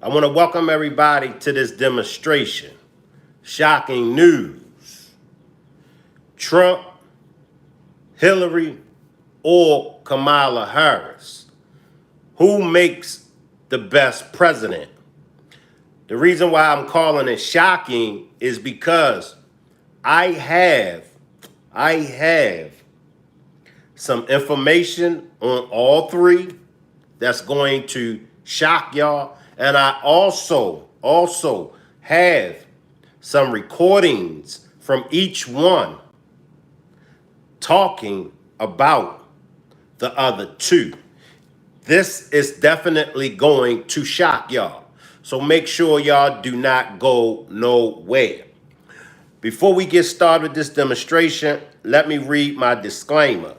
I want to welcome everybody to this demonstration. Shocking news. Trump, Hillary, or Kamala Harris? Who makes the best president? The reason why I'm calling it shocking is because I have some information on all three that's going to shock y'all. And I also have some recordings from each one talking about the other two. This is definitely going to shock y'all. So make sure y'all do not go nowhere. Before we get started with this demonstration, let me read my disclaimer.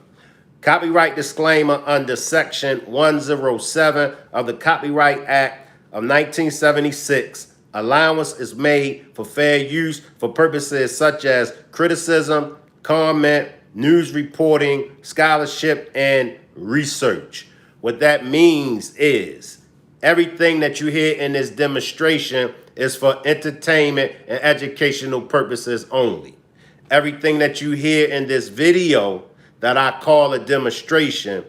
Copyright disclaimer under Section 107 of the Copyright Act of 1976. Allowance is made for fair use for purposes such as criticism, comment, news reporting, scholarship, and research. What that means is everything that you hear in this demonstration is for entertainment and educational purposes only. Everything that you hear in this video that I call a demonstration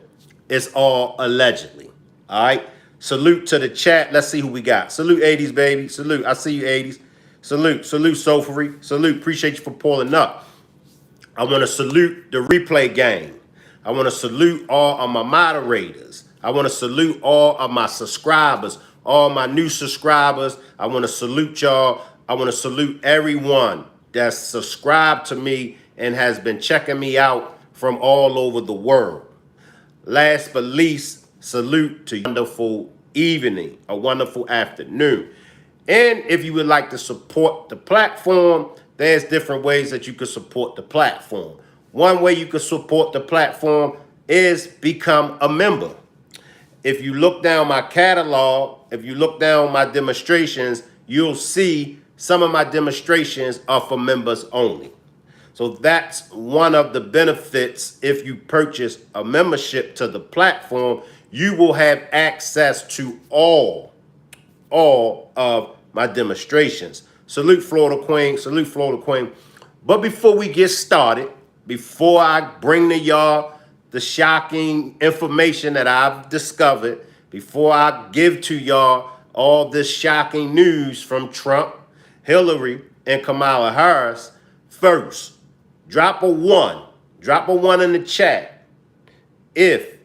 is all allegedly. All right. Salute to the chat. Let's see who we got. Salute 80s, baby. Salute. I see you, 80s. Salute. Salute, Sophary. Salute. Appreciate you for pulling up. I want to salute the replay gang. I want to salute all of my moderators. I want to salute all of my subscribers, all my new subscribers. I want to salute y'all. I want to salute everyone that's subscribed to me and has been checking me out from all over the world. Last but least, salute to a wonderful evening, a wonderful afternoon. And if you would like to support the platform, there's different ways that you can support the platform. One way you can support the platform is become a member. If you look down my catalog, if you look down my demonstrations, you'll see some of my demonstrations are for members only. So that's one of the benefits. If you purchase a membership to the platform, you will have access to all of my demonstrations. Salute Florida Queen, salute Florida Queen. But before we get started, before I bring to y'all the shocking information that I've discovered, before I give to y'all all this shocking news from Trump, Hillary, and Kamala Harris, first, drop a one in the chat if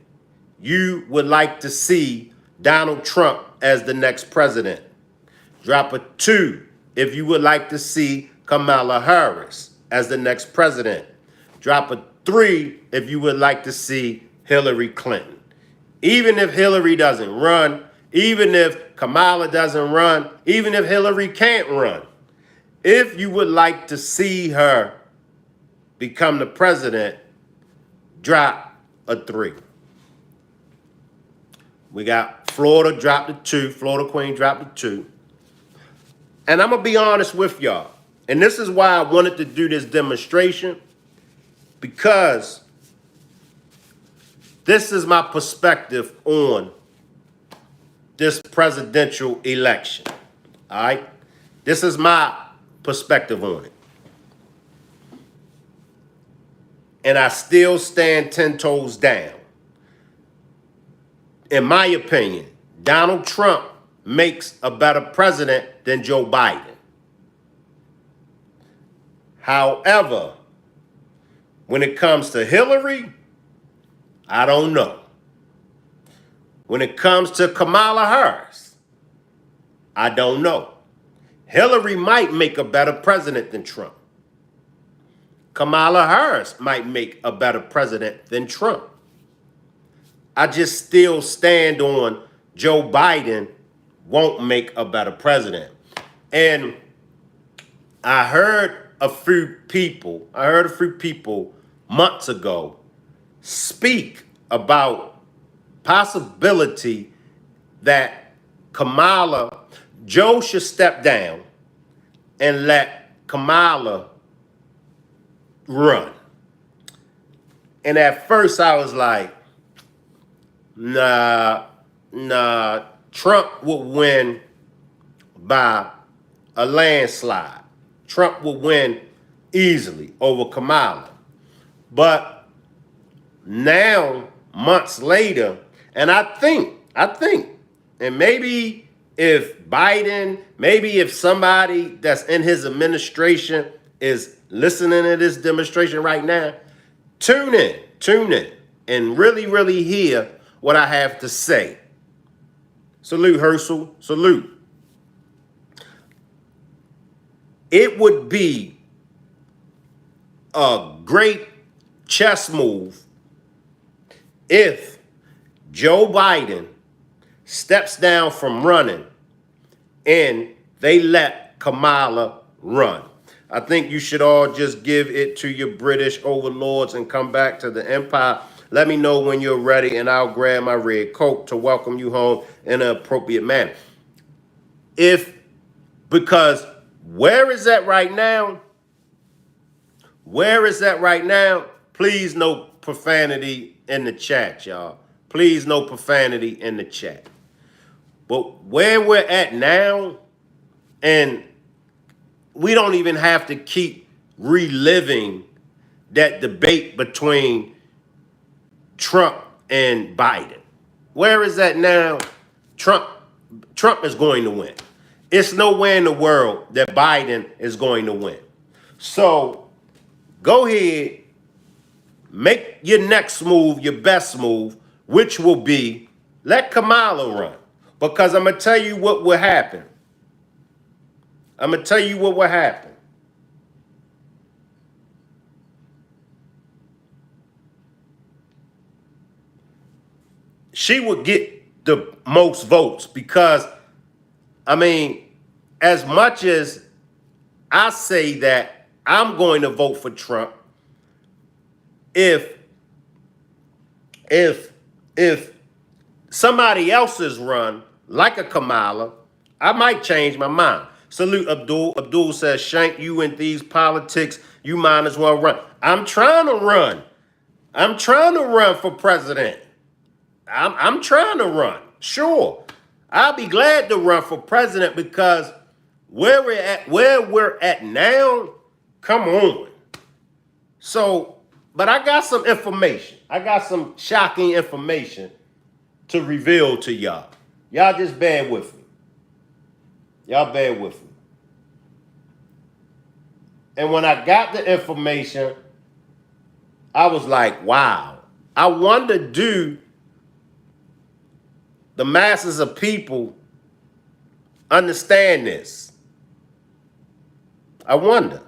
you would like to see Donald Trump as the next president. Drop a 2 if you would like to see Kamala Harris as the next president. Drop a 3 if you would like to see Hillary Clinton. Even if Hillary doesn't run, even if Kamala doesn't run, even if Hillary can't run, if you would like to see her become the president, drop a 3. We got Florida dropped a 2. Florida Queen dropped a 2. And I'm going to be honest with y'all. And this is why I wanted to do this demonstration, because this is my perspective on this presidential election. All right? This is my perspective on it. And I still stand 10 toes down. In my opinion, Donald Trump makes a better president than Joe Biden. However, when it comes to Hillary, I don't know. When it comes to Kamala Harris, I don't know. Hillary might make a better president than Trump. Kamala Harris might make a better president than Trump. I just still stand on Joe Biden won't make a better president. And I heard a few people months ago speak about possibility that Joe should step down and let Kamala run. And at first I was like, nah, Trump would win by a landslide. Trump will win easily over Kamala. But now, months later, and I think, and maybe if Biden, maybe if somebody that's in his administration is listening to this demonstration right now, tune in, and really hear what I have to say. Salute, Herschel, salute. It would be a great chess move if Joe Biden steps down from running and they let Kamala run. I think you should all just give it to your British overlords and come back to the empire. Let me know when you're ready and I'll grab my red coat to welcome you home in an appropriate manner. Because where is that right now? Where is that right now? Please no profanity in the chat, y'all. Please no profanity in the chat. But where we're at now, and we don't even have to keep reliving that debate between Trump and Biden. Where is that now? Trump is going to win. It's nowhere in the world that Biden is going to win. So go ahead, make your next move, your best move, which will be let Kamala run. Because I'm going to tell you what will happen. I'm going to tell you what will happen. She would get the most votes because, I mean, as much as I say that I'm going to vote for Trump, if somebody else's run, like a Kamala, I might change my mind. Salute Abdul. Abdul says, Shank, you in these politics, you might as well run. I'm trying to run. I'm trying to run for president. I'm trying to run. Sure. I'll be glad to run for president because where we're at now, come on. So, but I got some information. I got some shocking information to reveal to y'all. Y'all just bear with me. Y'all bear with me. And when I got the information, I was like, wow. I wonder, do the masses of people understand this? I wonder.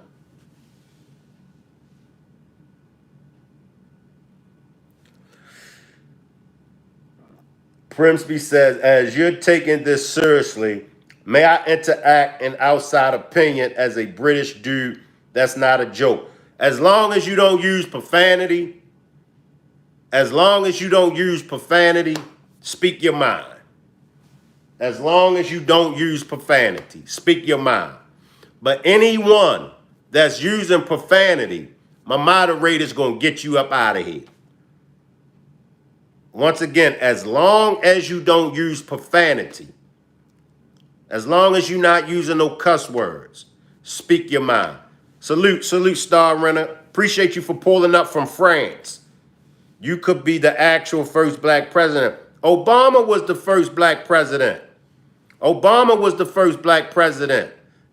Primsby says, as you're taking this seriously, may I interact an outside opinion as a British dude? That's not a joke. As long as you don't use profanity, speak your mind. As long as you don't use profanity, speak your mind. But anyone that's using profanity, my moderator's going to get you up out of here. Once again, as long as you don't use profanity, as long as you're not using no cuss words, speak your mind. Salute, Star Renner. Appreciate you for pulling up from France. You could be the actual first black president. Obama was the first black president.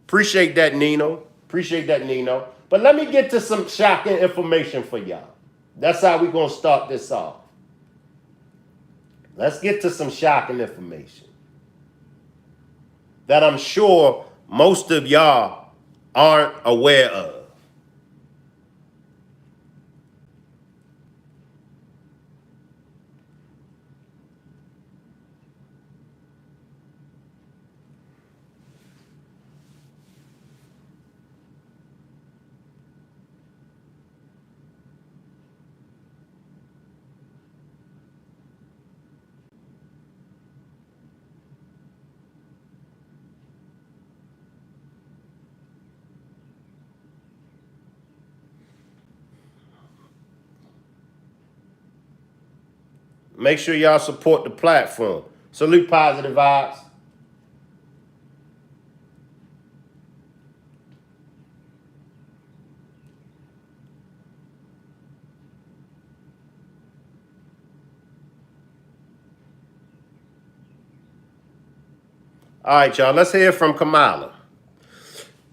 Appreciate that, Nino. But let me get to some shocking information for y'all. That's how we're going to start this off. Let's get to some shocking information that I'm sure most of y'all aren't aware of. Make sure y'all support the platform. Salute Positive Vibes. All right, y'all, let's hear from Kamala.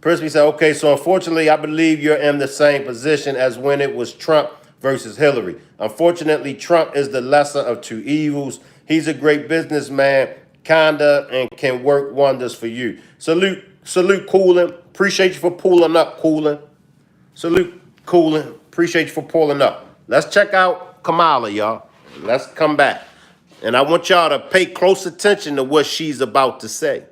Prisby said, okay, so unfortunately, I believe you're in the same position as when it was Trump versus Hillary. Unfortunately, Trump is the lesser of two evils. He's a great businessman, kinda, and can work wonders for you. Salute, Coolin. Appreciate you for pulling up, Coolin. Salute, Coolin. Appreciate you for pulling up. Let's check out Kamala, y'all. Let's come back. And I want y'all to pay close attention to what she's about to say.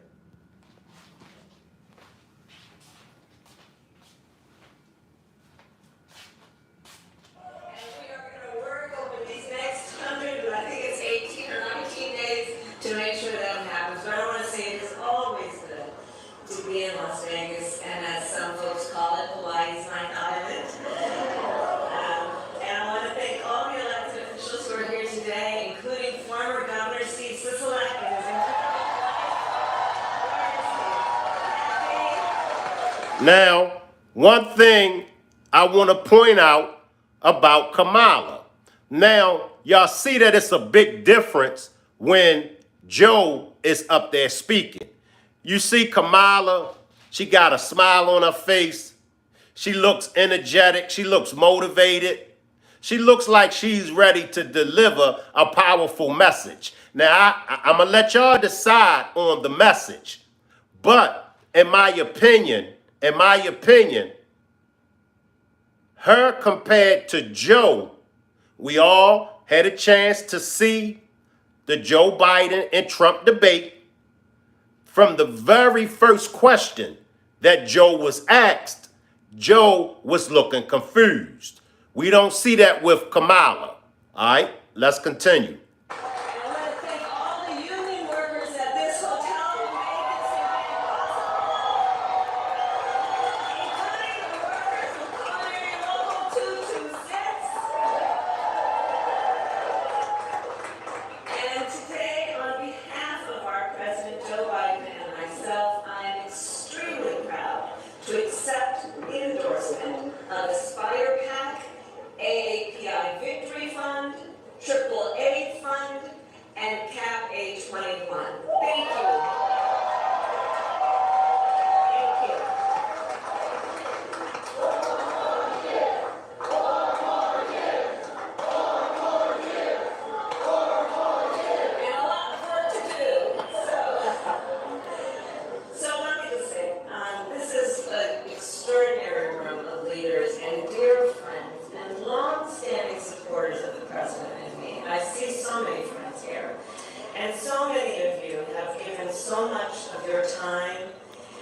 Now, one thing I want to point out about Kamala. Now, y'all see that it's a big difference when Joe is up there speaking. You see Kamala, she got a smile on her face. She looks energetic. She looks motivated. She looks like she's ready to deliver a powerful message. Now, I'm going to let y'all decide on the message. But in my opinion, her compared to Joe, we all had a chance to see the Joe Biden and Trump debate. From the very first question that Joe was asked, Joe was looking confused. We don't see that with Kamala. All right, let's continue.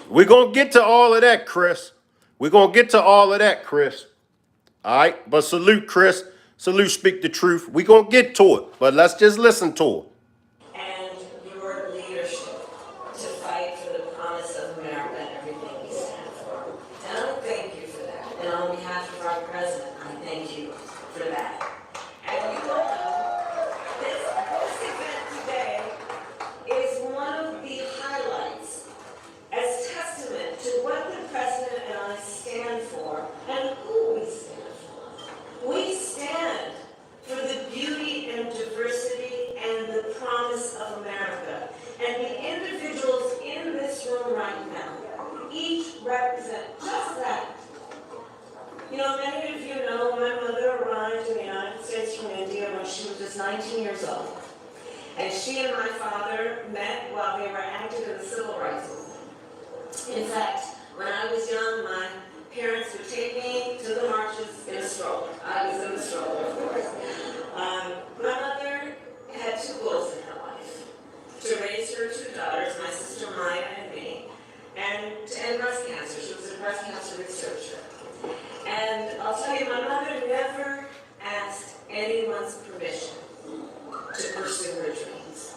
We're going to get to all of that, Chris. We're going to get to all of that, Chris. All right? But salute, Chris. Salute, speak the truth. We're going to get to it, but let's just listen to it. And your leadership to fight for the promise of America and everything we stand for. And I thank you for that. And on behalf of our president, I thank you for that. And you know, this event today is one of the highlights as testament to what the president and I stand for and who we stand for. We stand for the beauty and diversity and the promise of America. And the individuals in this room right now, each represent just that. You know, many of you know my mother arrived in the United States from India when she was just 19 years old. And she and my father met while they were active in the civil rights movement. In fact, when I was young, my parents would take me to the marches in a stroller. I was in the stroller, of course. My mother had two goals in her life: to raise her two daughters, my sister Maya and me, and to end breast cancer. She was a breast cancer researcher. And I'll tell you, my mother never asked anyone's permission to pursue her dreams.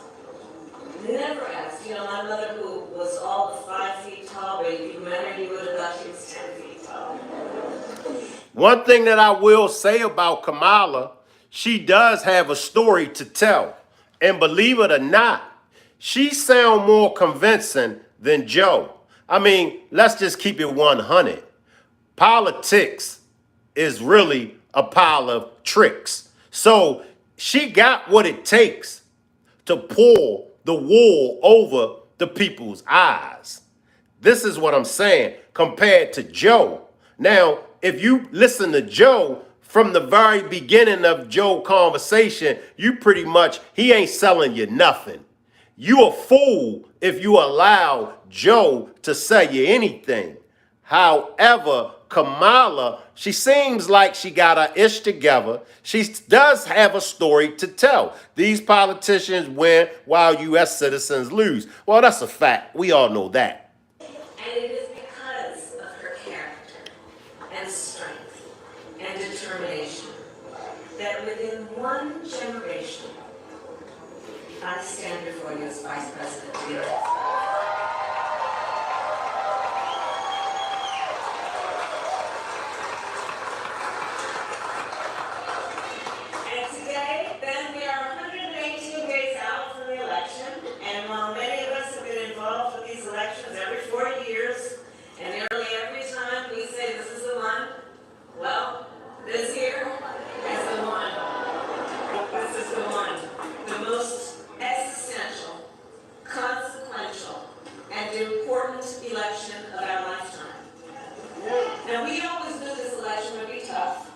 Never asked. You know, my mother, who was all of 5 feet tall, but if you met her, you would have thought she was 10 feet tall. One thing that I will say about Kamala, she does have a story to tell. And believe it or not, she sounds more convincing than Joe. I mean, let's just keep it 100. Politics is really a pile of tricks. So she got what it takes to pull the wool over the people's eyes. This is what I'm saying compared to Joe. Now, if you listen to Joe from the very beginning of Joe's conversation, you pretty much, he ain't selling you nothing. You a fool if you allow Joe to sell you anything. However, Kamala, she seems like she got her ish together. She does have a story to tell. These politicians win while U.S. citizens lose. Well, that's a fact. We all know that. And it is because of her character and strength and determination that within one generation, I stand before you as Vice President of the United States. And today, then, we are 118 days out from the election, and while many of us have been involved with these elections every 4 years, and nearly every time we say this is the one, well, this here is the one. This is the one. The most existential, consequential, and important election of our lifetime. Now, we always knew this election would be tough,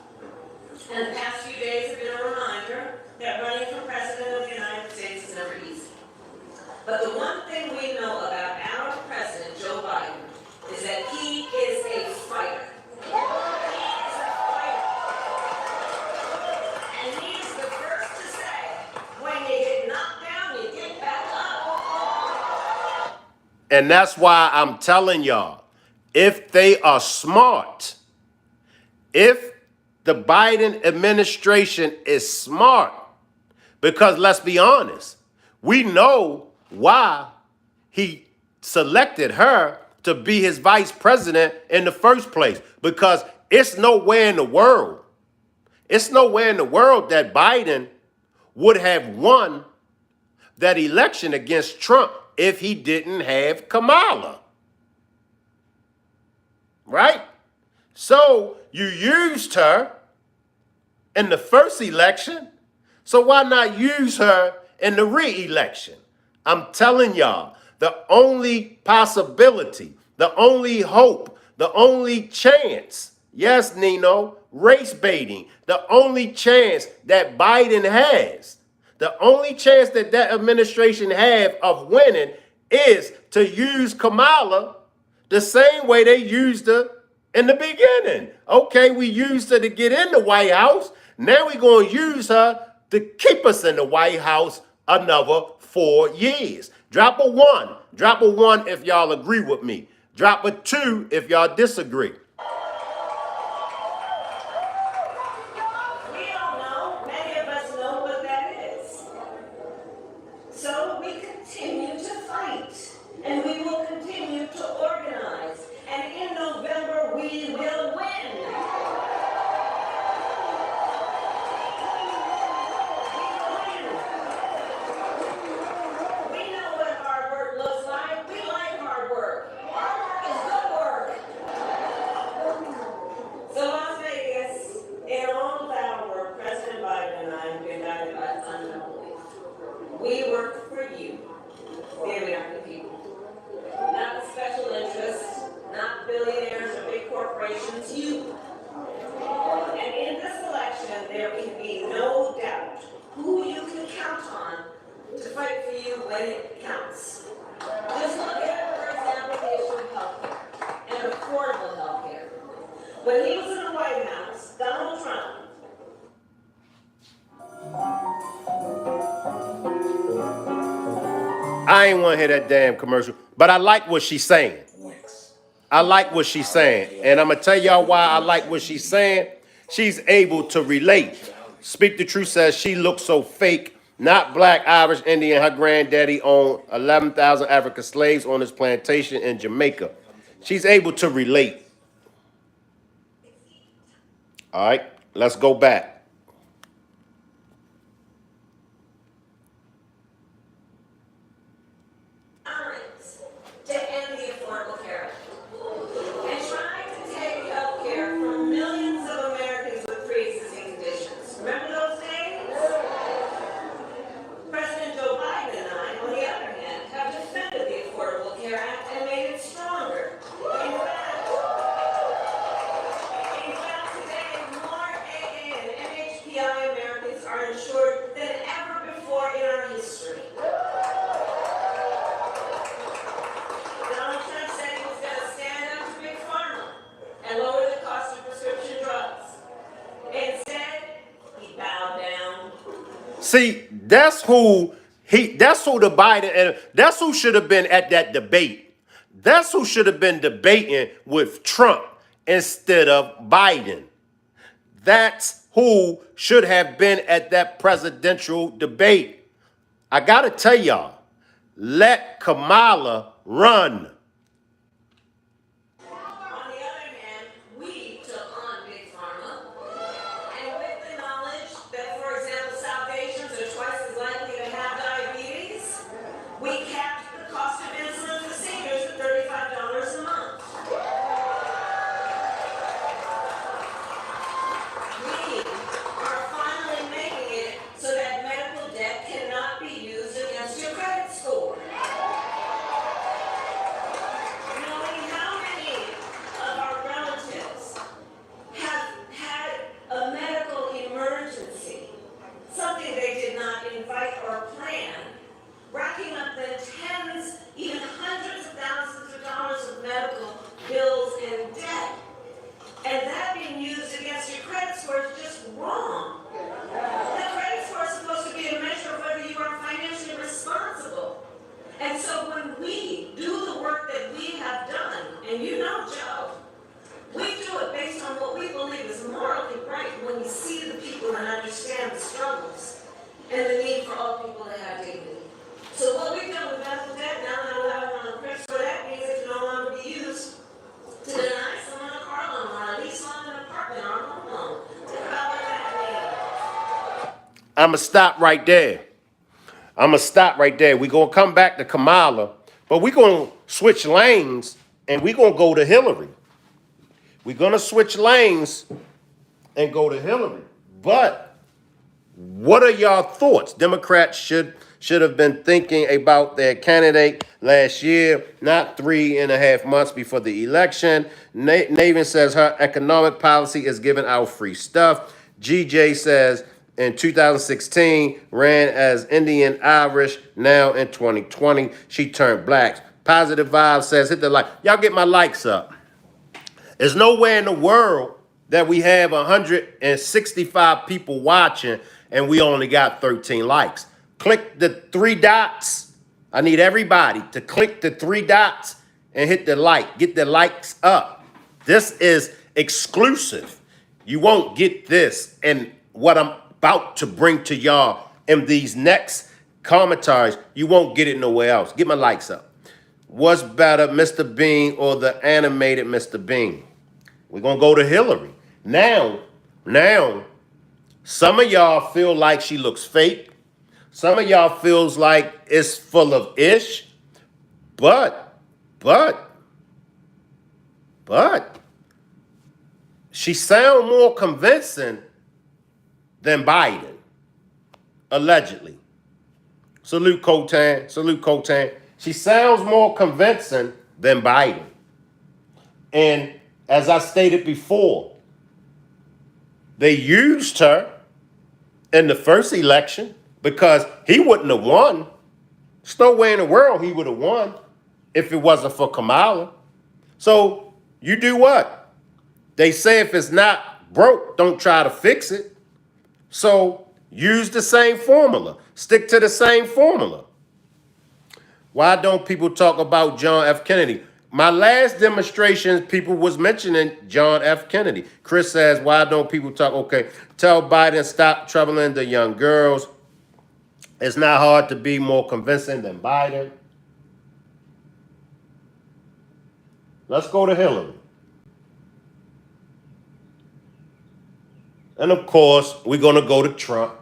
and the past few days have been a reminder that running for President of the United States is never easy. But the one thing we know about our President, Joe Biden, is that he is a fighter. He is a fighter. And he is the first to say, when you get knocked down, you get back up. And that's why I'm telling y'all, if they are smart, if the Biden administration is smart, because let's be honest, we know why he selected her to be his vice president in the first place, because it's nowhere in the world that Biden would have won that election against Trump if he didn't have Kamala. Right? So you used her in the first election, so why not use her in the re-election? I'm telling y'all, the only possibility, the only hope, the only chance, yes, Nino, race baiting, the only chance that Biden has, the only chance that that administration have of winning is to use Kamala the same way they used her in the beginning. Okay, we used her to get in the White House. Now we're going to use her to keep us in the White House another 4 years. Drop a 1. Drop a 1 if y'all agree with me. Drop a 2 if y'all disagree. We all know, many of us know what that is. So we continue to fight, and we will continue to organize. And in November, we will win. We know what hard work looks like. We like hard work. Hard work is good work. So Las Vegas, in all of our work, President Biden and I have been guided by fundamental belief. We work for you, the American people. Not the special interests, not billionaires or big corporations, you. And in this election, there can be no doubt who you can count on to fight for you when it counts. Just look at, for example, the issue of health care and affordable health care. When he was in the White House, Donald Trump I ain't want to hear that damn commercial, but I like what she's saying. I like what she's saying. And I'm going to tell y'all why I like what she's saying. She's able to relate. Speak the Truth says she looks so fake. Not black, Irish, Indian. Her granddaddy owned 11,000 African slaves on his plantation in Jamaica. She's able to relate. All right, let's go back. to end the Affordable Care Act and trying to take health care from millions of Americans with pre-existing conditions. Remember those days? President Joe Biden and I, on the other hand, have defended the Affordable See, that's who the Biden, and that's who should have been at that debate. That's who should have been debating with Trump instead of Biden. That's who should have been at that presidential debate. I gotta tell y'all, let Kamala run. On the other hand, we took on Big Pharma, and with the knowledge that, for example, South Asians are twice as likely to have diabetes, we capped the cost of insulin for seniors at $35 a month. We are finally making it so that medical debt cannot be used against your credit score. Knowing how many of our relatives have had a medical emergency, something they did not invite or plan, racking up the tens, even hundreds of thousands of dollars of medical bills and debt, and that being used against your credit score is just wrong. The credit score is supposed to be a measure of whether you are financially responsible. And so when we do the work that we have done, and you know, Joe, we do it based on what we believe is morally right when we see the people and understand the struggles and the need for all people to have dignity. So what we've done with medical debt, now that allowing on the credit score, that means it can no longer be used to deny someone a car loan or a lease on an apartment or a home loan. Think about what that means. I'ma stop right there. We're gonna come back to Kamala, but we're gonna switch lanes and we're gonna go to Hillary. We're gonna switch lanes and go to Hillary. But what are y'all thoughts? Democrats should have been thinking about their candidate last year, not 3.5 months before the election. Navin says her economic policy is giving out free stuff. GJ says in 2016 ran as Indian Irish. Now in 2020 she turned black. Positive Vibe says hit the like. Y'all get my likes up. There's nowhere in the world that we have 165 people watching and we only got 13 likes. Click the 3 dots. I need everybody to click the 3 dots and hit the like. Get the likes up. This is exclusive. You won't get this and what I'm about to bring to y'all in these next commentaries. You won't get it nowhere else. Get my likes up. What's better, Mr. Bean or the animated Mr. Bean? We're going to go to Hillary. Now, some of y'all feel like she looks fake. Some of y'all feels like it's full of ish. But, she sound more convincing than Biden, allegedly. Salute Cotan. She sounds more convincing than Biden. And as I stated before, they used her in the first election because he wouldn't have won. There's no way in the world he would have won if it wasn't for Kamala. So you do what? They say if it's not broke, don't try to fix it. So use the same formula. Stick to the same formula. Why don't people talk about John F. Kennedy? My last demonstration, people was mentioning John F. Kennedy. Chris says, why don't people talk? Okay, tell Biden stop troubling the young girls. It's not hard to be more convincing than Biden. Let's go to Hillary. And of course, we're going to go to Trump.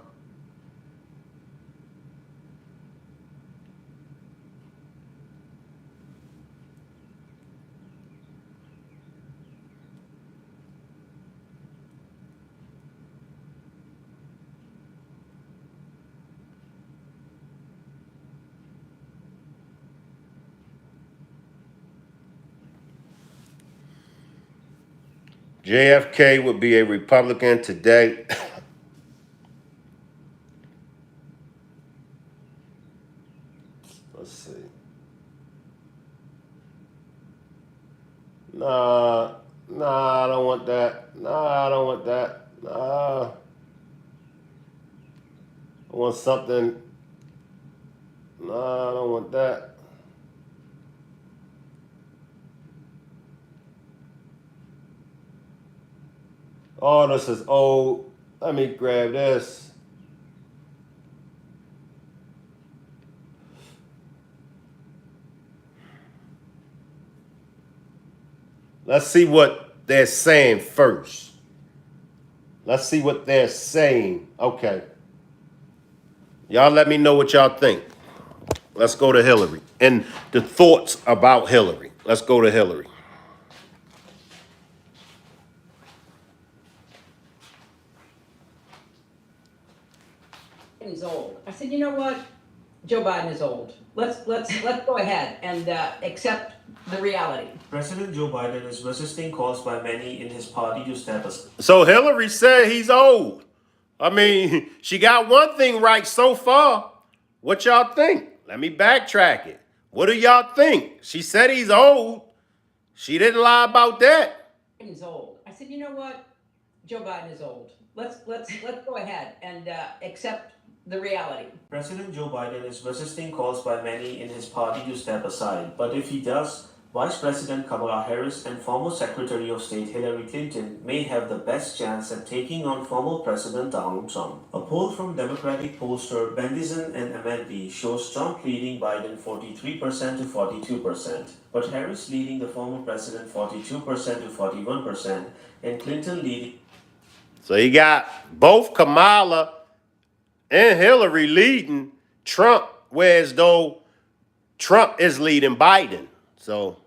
JFK would be a Republican today. Let's see. Nah, I don't want that. Nah, I don't want that. Nah. I want something. No, I don't want that. Oh, this is old. Let me grab this. Let's see what they're saying first. Let's see what they're saying. Okay. Y'all let me know what y'all think. Let's go to Hillary and the thoughts about Hillary. Let's go to Hillary. He's old. I said, you know what? Joe Biden is old. Let's go ahead and accept the reality. President Joe Biden is resisting calls by many in his party to step aside. So Hillary said he's old. I mean, she got one thing right so far. What y'all think? Let me backtrack it. What do y'all think? She said he's old. She didn't lie about that. He's old. I said, you know what? Joe Biden is old. Let's go ahead and accept the reality. President Joe Biden is resisting calls by many in his party to step aside. But if he does, Vice President Kamala Harris and former Secretary of State Hillary Clinton may have the best chance at taking on former President Donald Trump. A poll from Democratic pollster Bendizin and Amenti shows Trump leading Biden 43% to 42%, but Harris leading the former president 42% to 41%, and Clinton leading. So you got both Kamala and Hillary leading Trump, whereas though Trump is leading Biden. So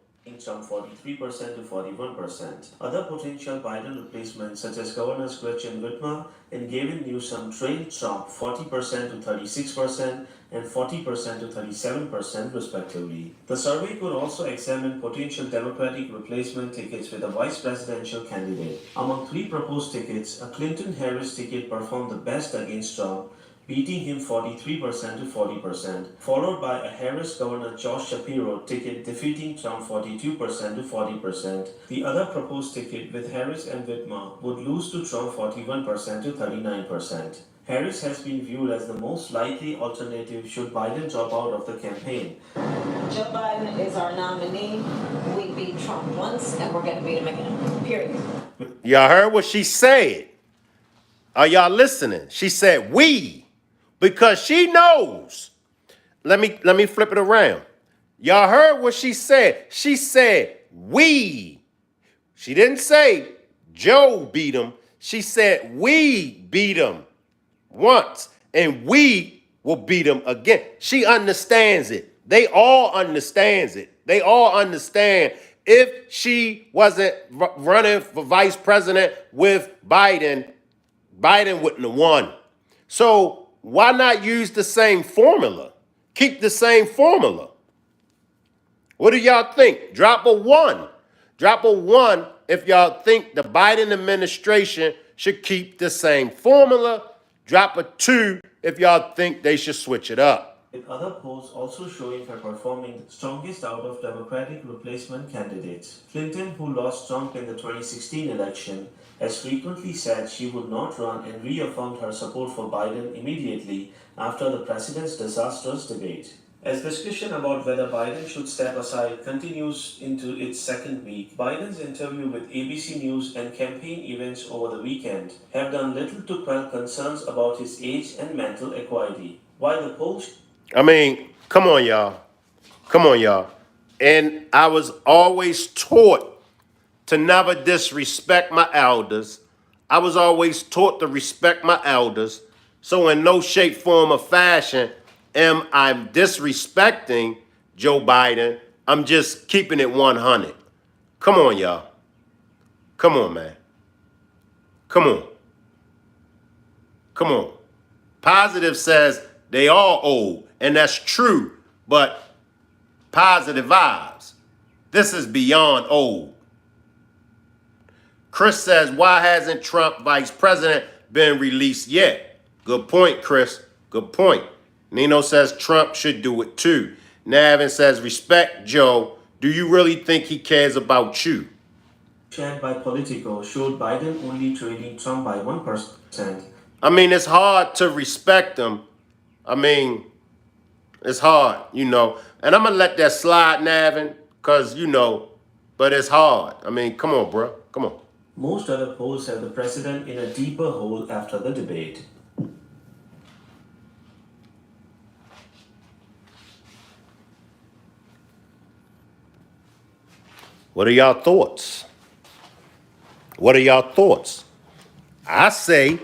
Trump 43% to 41%. Other potential Biden replacements such as Governors Gretchen Whitmer and Gavin Newsom trailed Trump 40% to 36% and 40% to 37% respectively. The survey could also examine potential Democratic replacement tickets with a vice presidential candidate. Among three proposed tickets, a Clinton-Harris ticket performed the best against Trump, beating him 43% to 40%, followed by a Harris Governor Josh Shapiro ticket defeating Trump 42% to 40%. The other proposed ticket with Harris and Whitmer would lose to Trump 41% to 39%. Harris has been viewed as the most likely alternative should Biden drop out of the campaign. Joe Biden is our nominee. We beat Trump once and we're going to beat him again. Period. y'all heard what she said. Are y'all listening? She said we, because she knows. Let me flip it around. Y'all heard what she said. She said we. She didn't say Joe beat him. She said we beat him once and we will beat him again. She understands it. They all understands it. They all understand if she wasn't running for vice president with Biden, Biden wouldn't have won. So why not use the same formula? Keep the same formula. What do y'all think? Drop a one. Drop a one if y'all think the Biden administration should keep the same formula. Drop a two if y'all think they should switch it up. With other polls also showing her performing strongest out of Democratic replacement candidates. Clinton, who lost Trump in the 2016 election, has frequently said she would not run and reaffirmed her support for Biden immediately after the president's disastrous debate. As discussion about whether Biden should step aside continues into its second week, Biden's interview with ABC News and campaign events over the weekend have done little to quell concerns about his age and mental acuity. While the polls... I mean, come on, y'all. Come on, y'all. And I was always taught to never disrespect my elders. I was always taught to respect my elders. So in no shape, form, or fashion am I disrespecting Joe Biden. I'm just keeping it 100. Come on, y'all. Come on, man. Come on. Come on. Positive says they all old, and that's true, but positive vibes. This is beyond old. Chris says, why hasn't Trump vice president been released yet? Good point, Chris. Good point. Nino says Trump should do it too. Navin says, respect Joe. Do you really think he cares about you? shared by Politico showed Biden only trailing Trump by 1%. I mean, it's hard to respect him I mean, it's hard, you know. And I'm going to let that slide, Navin, because, you know, but it's hard. I mean, come on, bro. Come on. Most other polls have the president in a deeper hole after the debate. What are y'all thoughts? What are y'all thoughts? I say,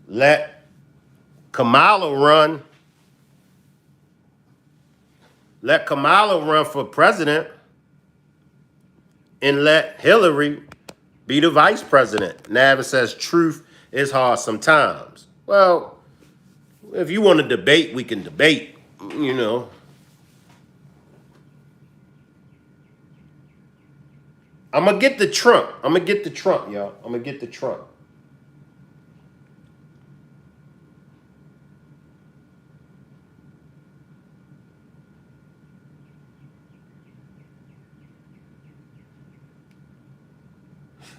let Kamala run. Let Kamala run for president and let Hillary be the vice president. Navin says truth is hard sometimes. Well, if you want to debate, we can debate, you know. I'm going to get the Trump. I'm going to get the Trump, y'all. I'm going to get the Trump.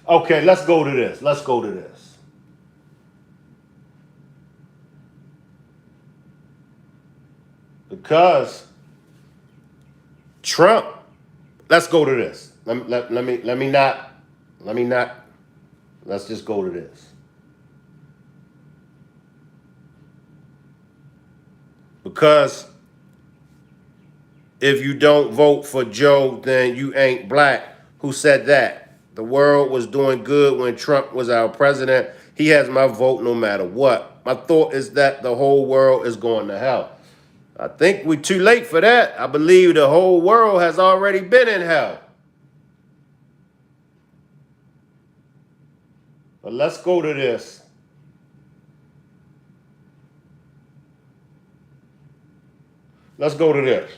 Okay, let's go to this. Let's go to this. Because Trump, let's go to this. Let me not, let's just go to this. Because if you don't vote for Joe, then you ain't black. Who said that? The world was doing good when Trump was our president. He has my vote no matter what. My thought is that the whole world is going to hell. I think we're too late for that. I believe the whole world has already been in hell. But let's go to this. Let's go to this.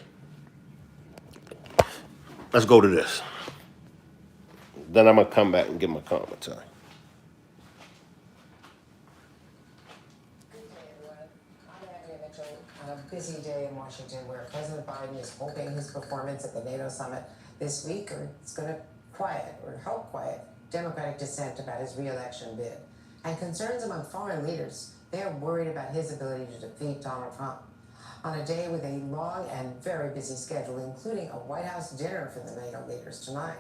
Let's go to this. Then I'm going to come back and give my commentary. On a busy day in Washington where President Biden is hoping his performance at the NATO summit this week is going to quiet or help quiet Democratic dissent about his re-election bid. And concerns among foreign leaders, they're worried about his ability to defeat Donald Trump. On a day with a long and very busy schedule, including a White House dinner for the NATO leaders tonight.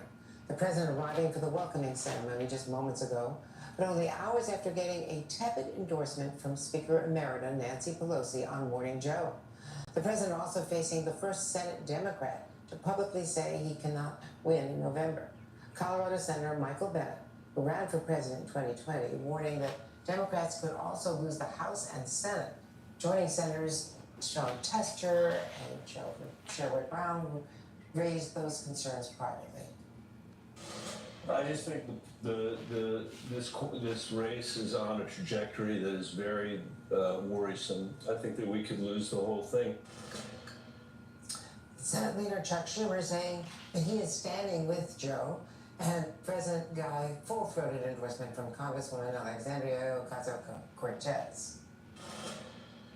The president arriving for the welcoming ceremony just moments ago, but only hours after getting a tepid endorsement from Speaker Emerita Nancy Pelosi on Morning Joe. The president also facing the first Senate Democrat to publicly say he cannot win in November. Colorado Senator Michael Bennet, who ran for president in 2020, warning that Democrats could also lose the House and Senate, joining Senators Sean Tester and Sherwood Brown, who raised those concerns privately. I just think this race is on a trajectory that is very worrisome. I think that we could lose the whole thing. Senate Leader Chuck Schumer saying that he is standing with Joe, and President Guy full-throated endorsement from Congresswoman Alexandria Ocasio-Cortez.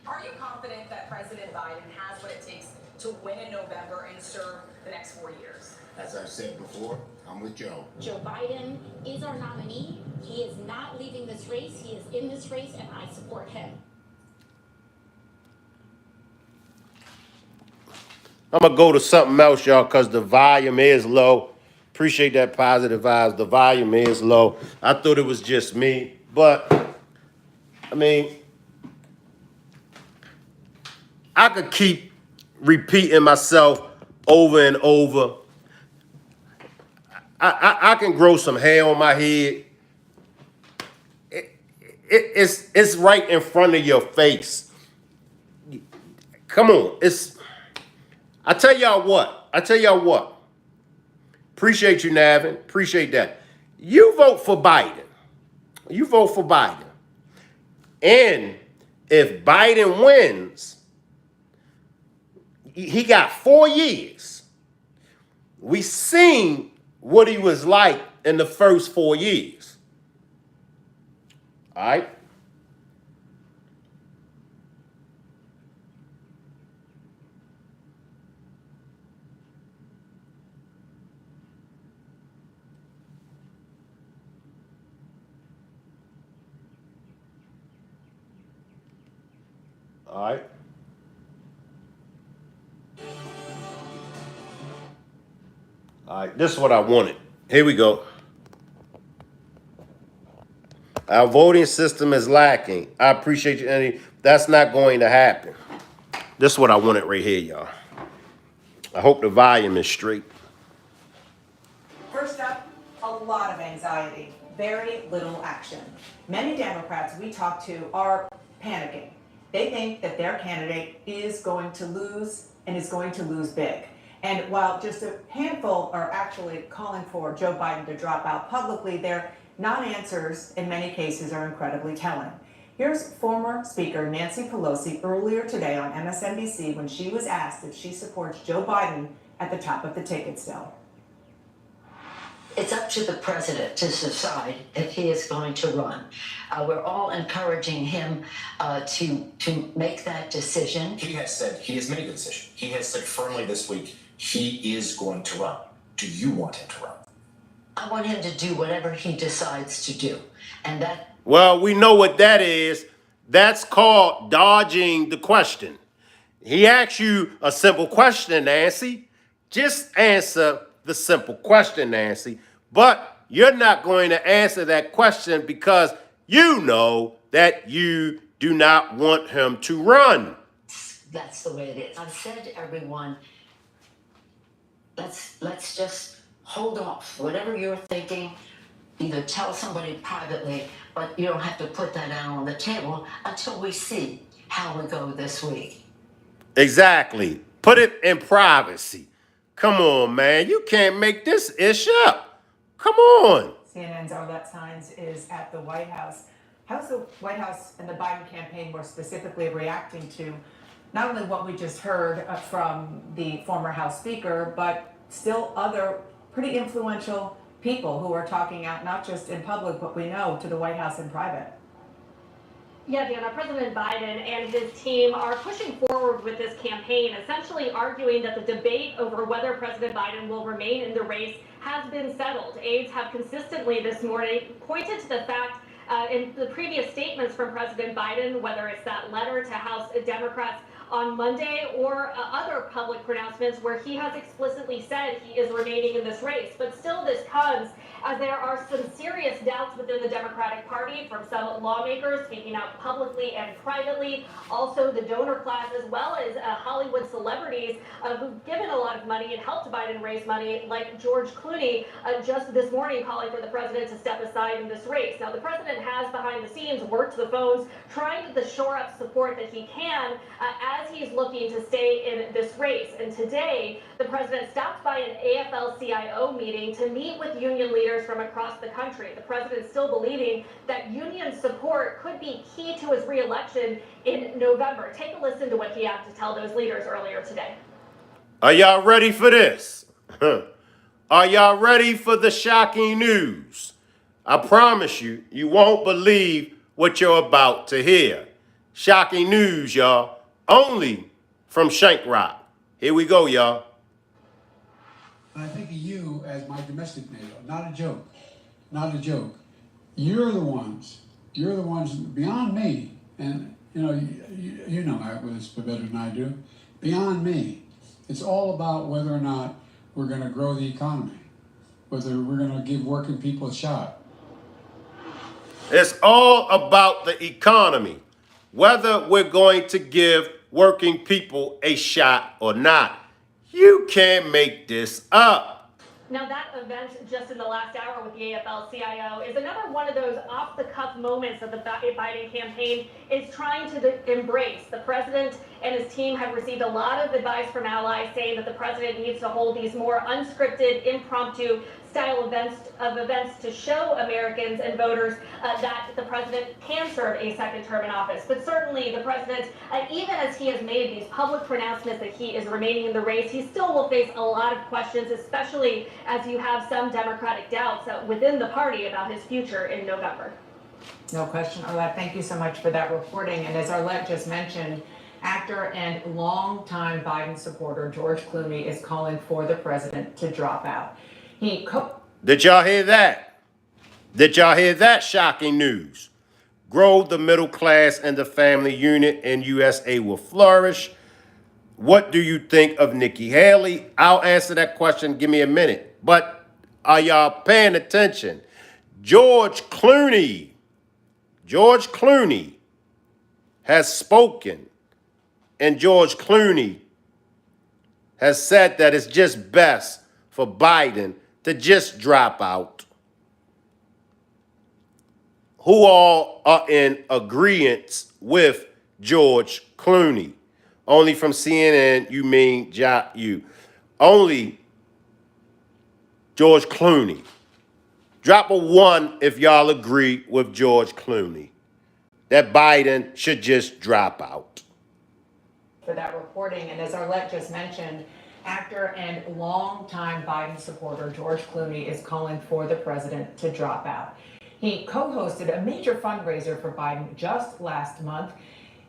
Are you confident that President Biden has what it takes to win in November and serve the next 4 years? As I said before, I'm with Joe. Joe Biden is our nominee. He is not leaving this race. He is in this race, and I support him. I'm going to go to something else, y'all, because the volume is low. Appreciate that positive vibes. The volume is low. I thought it was just me. But, I mean, I could keep repeating myself over and over. I can grow some hair on my head. It's right in front of your face. Come on. I tell y'all what. Appreciate you, Navin. Appreciate that. You vote for Biden. And if Biden wins, he got 4 years. We seen what he was like in the first 4 years. All right? All right. All right, this is what I wanted. Here we go. Our voting system is lacking. I appreciate you, Andy. That's not going to happen. This is what I wanted right here, y'all. I hope the volume is straight. First up, a lot of anxiety, very little action. Many Democrats we talk to are panicking. They think that their candidate is going to lose and is going to lose big. And while just a handful are actually calling for Joe Biden to drop out publicly, their non-answers in many cases are incredibly telling. Here's former Speaker Nancy Pelosi earlier today on MSNBC when she was asked if she supports Joe Biden at the top of the ticket stub. It's up to the president to decide if he is going to run. We're all encouraging him to make that decision. He has said he has made the decision. He has said firmly this week he is going to run. Do you want him to run? I want him to do whatever he decides to do. And that... Well, we know what that is. That's called dodging the question. He asks you a simple question, Nancy. Just answer the simple question, Nancy. But you're not going to answer that question because you know that you do not want him to run. That's the way it is. I've said to everyone, let's just hold off. Whatever you're thinking, either tell somebody privately, but you don't have to put that out on the table until we see how we go this week. Exactly. Put it in privacy. Come on, man. You can't make this ish up. Come on. CNN's Arlette Saenz is at the White House. How's the White House and the Biden campaign more specifically reacting to not only what we just heard from the former House Speaker, but still other pretty influential people who are talking out, not just in public, but we know to the White House in private? Yeah, Deanna, President Biden and his team are pushing forward with this campaign, essentially arguing that the debate over whether President Biden will remain in the race has been settled. Aides have consistently this morning pointed to the fact in the previous statements from President Biden, whether it's that letter to House Democrats on Monday or other public pronouncements where he has explicitly said he is remaining in this race. But still, this comes as there are some serious doubts within the Democratic Party from some lawmakers speaking out publicly and privately. Also, the donor class, as well as Hollywood celebrities who've given a lot of money and helped Biden raise money, like George Clooney, just this morning calling for the president to step aside in this race. Now, the president has, behind the scenes, worked the phones, trying to shore up support that he can as he's looking to stay in this race. And today, the president stopped by an AFL-CIO meeting to meet with union leaders from across the country. The president still believing that union support could be key to his re-election in November. Take a listen to what he had to tell those leaders earlier today. Are y'all ready for this? Are y'all ready for the shocking news? I promise you, you won't believe what you're about to hear. Shocking news, y'all. Only from Shank Rock. Here we go, y'all. I think of you as my domestic NATO. Not a joke. Not a joke. You're the ones beyond me. And, you know, you know this better than I do. Beyond me. It's all about whether or not we're going to grow the economy. Whether we're going to give working people a shot. It's all about the economy. Whether we're going to give working people a shot or not. You can't make this up. Now, that event just in the last hour with the AFL-CIO is another one of those off-the-cuff moments that the Biden campaign is trying to embrace. The president and his team have received a lot of advice from allies saying that the president needs to hold these more unscripted, impromptu style events to show Americans and voters that the president can serve a second term in office. But certainly the president, even as he has made these public pronouncements that he is remaining in the race, he still will face a lot of questions, especially as you have some Democratic doubts within the party about his future in November. No question, Arlette. Thank you so much for that reporting. And as Arlette just mentioned, actor and longtime Biden supporter George Clooney is calling for the president to drop out. Did y'all hear that? Did y'all hear that shocking news? grow the middle class and the family unit, and USA will flourish. What do you think of Nikki Haley? I'll answer that question. Give me a minute. But are y'all paying attention? George Clooney has spoken, and George Clooney has said that it's just best for Biden to just drop out. Who all are in agreement with George Clooney? Only from CNN, you mean you. Only George Clooney. Drop a 1 if y'all agree with George Clooney that Biden should just drop out. For that reporting, and as Arlette just mentioned, actor and longtime Biden supporter George Clooney is calling for the president to drop out. He co-hosted a major fundraiser for Biden just last month,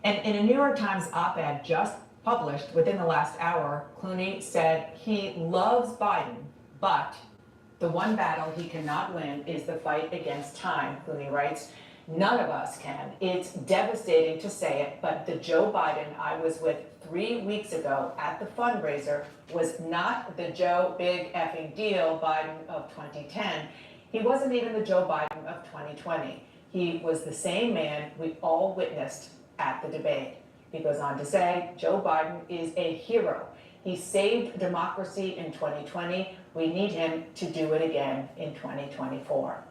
and in a New York Times op-ed just published within the last hour, Clooney said he loves Biden, but the one battle he cannot win is the fight against time. Clooney writes, none of us can. It's devastating to say it, but the Joe Biden I was with 3 weeks ago at the fundraiser was not the Joe big effing deal Biden of 2010. He wasn't even the Joe Biden of 2020. He was the same man we all witnessed at the debate. He goes on to say, Joe Biden is a hero. He saved democracy in 2020. We need him to do it again in 2024.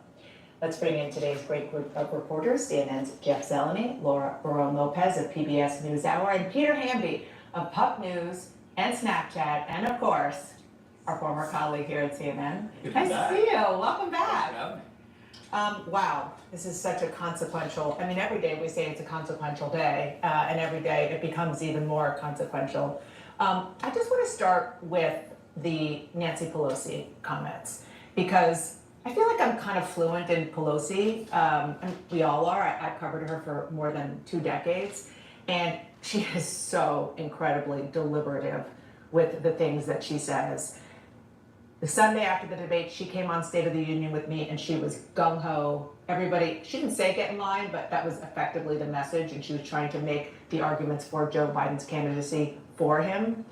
Let's bring in today's great group of reporters, CNN's Jeff Zeleny, Laura Barone-Lopez of PBS NewsHour, and Peter Hamby of Pup News and Snapchat, and of course, our former colleague here at CNN. Nice to see you. Welcome back. Wow, this is such a consequential, I mean, every day we say it's a consequential day, and every day it becomes even more consequential. I just want to start with the Nancy Pelosi comments, because I feel like I'm kind of fluent in Pelosi, and we all are. I've covered her for more than 2 decades, and she is so incredibly deliberative with the things that she says. The Sunday after the debate, she came on State of the Union with me, and she was gung-ho. Everybody, she didn't say get in line, but that was effectively the message, and she was trying to make the arguments for Joe Biden's candidacy for him.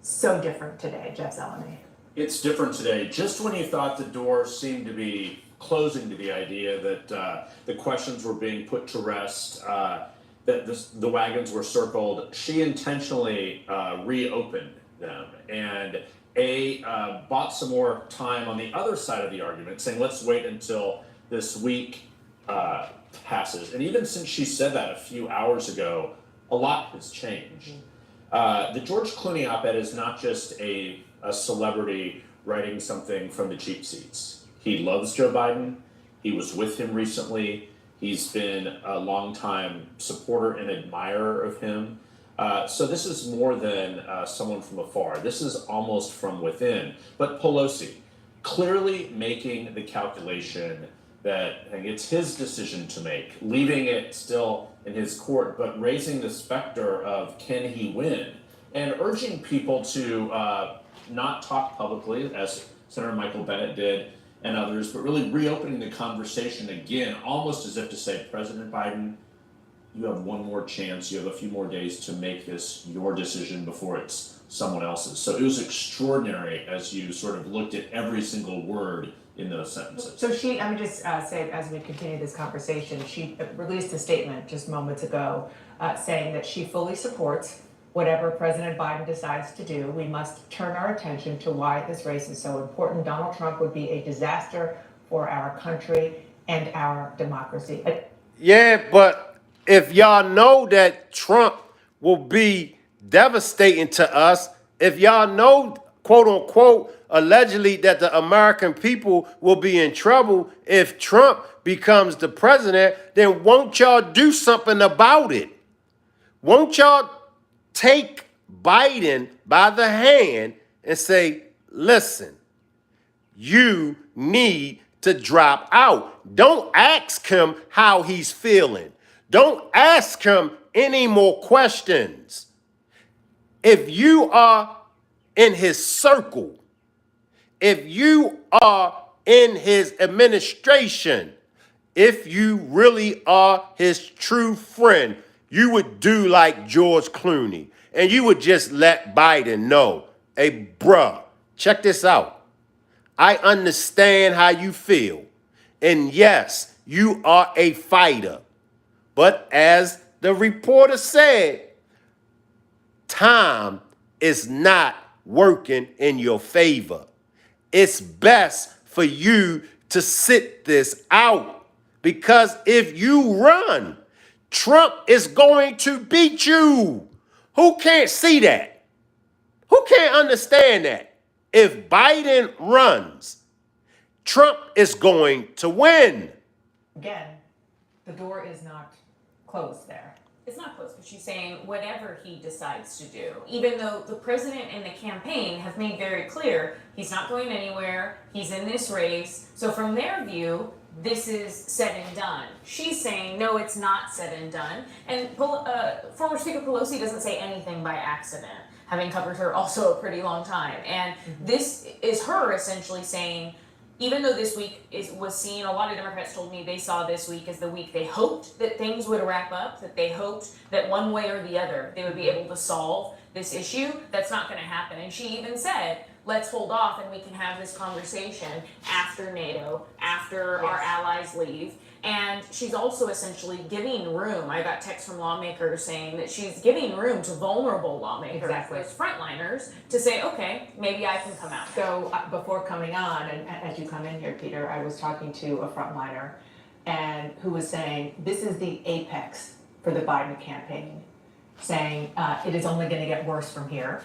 So different today, Jeff Zeleny. It's different today. Just when you thought the doors seemed to be closing to the idea that the questions were being put to rest, that the wagons were circled, she intentionally reopened them and bought some more time on the other side of the argument, saying let's wait until this week passes. And even since she said that a few hours ago, a lot has changed. The George Clooney op-ed is not just a celebrity writing something from the cheap seats. He loves Joe Biden. He was with him recently. He's been a longtime supporter and admirer of him. So this is more than someone from afar. This is almost from within. But Pelosi, clearly making the calculation that it's his decision to make, leaving it still in his court, but raising the specter of can he win, and urging people to not talk publicly, as Senator Michael Bennet did and others, but really reopening the conversation again, almost as if to say, President Biden, you have one more chance, you have a few more days to make this your decision before it's someone else's. So it was extraordinary as you sort of looked at every single word in those sentences. So she, let me just say, as we continue this conversation, she released a statement just moments ago saying that she fully supports whatever President Biden decides to do. We must turn our attention to why this race is so important. Donald Trump would be a disaster for our country and our democracy. Yeah, but if y'all know that Trump will be devastating to us, if y'all know, quote unquote, allegedly that the American people will be in trouble if Trump becomes the president, then won't y'all do something about it? Won't y'all take Biden by the hand and say, listen, you need to drop out. Don't ask him how he's feeling. Don't ask him any more questions. If you are in his circle, if you are in his administration, if you really are his true friend, you would do like George Clooney and you would just let Biden know, hey, bruh, check this out. I understand how you feel. And yes, you are a fighter. But as the reporter said, time is not working in your favor. It's best for you to sit this out because if you run, Trump is going to beat you. Who can't see that? Who can't understand that? If Biden runs, Trump is going to win. Again, the door is not closed there. It's not close, but she's saying whatever he decides to do, even though the president and the campaign have made very clear he's not going anywhere, he's in this race. So from their view, this is said and done. She's saying, no, it's not said and done. And former Speaker Pelosi doesn't say anything by accident, having covered her also a pretty long time. And this is her essentially saying, even though this week was seen, a lot of Democrats told me they saw this week as the week they hoped that things would wrap up, that they hoped that one way or the other they would be able to solve this issue. That's not going to happen. And she even said, let's hold off and we can have this conversation after NATO, after our allies leave. And she's also essentially giving room. I got texts from lawmakers saying that she's giving room to vulnerable lawmakers, those frontliners, to say, okay, maybe I can come out. So before coming on, and as you come in here, Peter, I was talking to a frontliner and who was saying this is the apex for the Biden campaign, saying it is only going to get worse from here.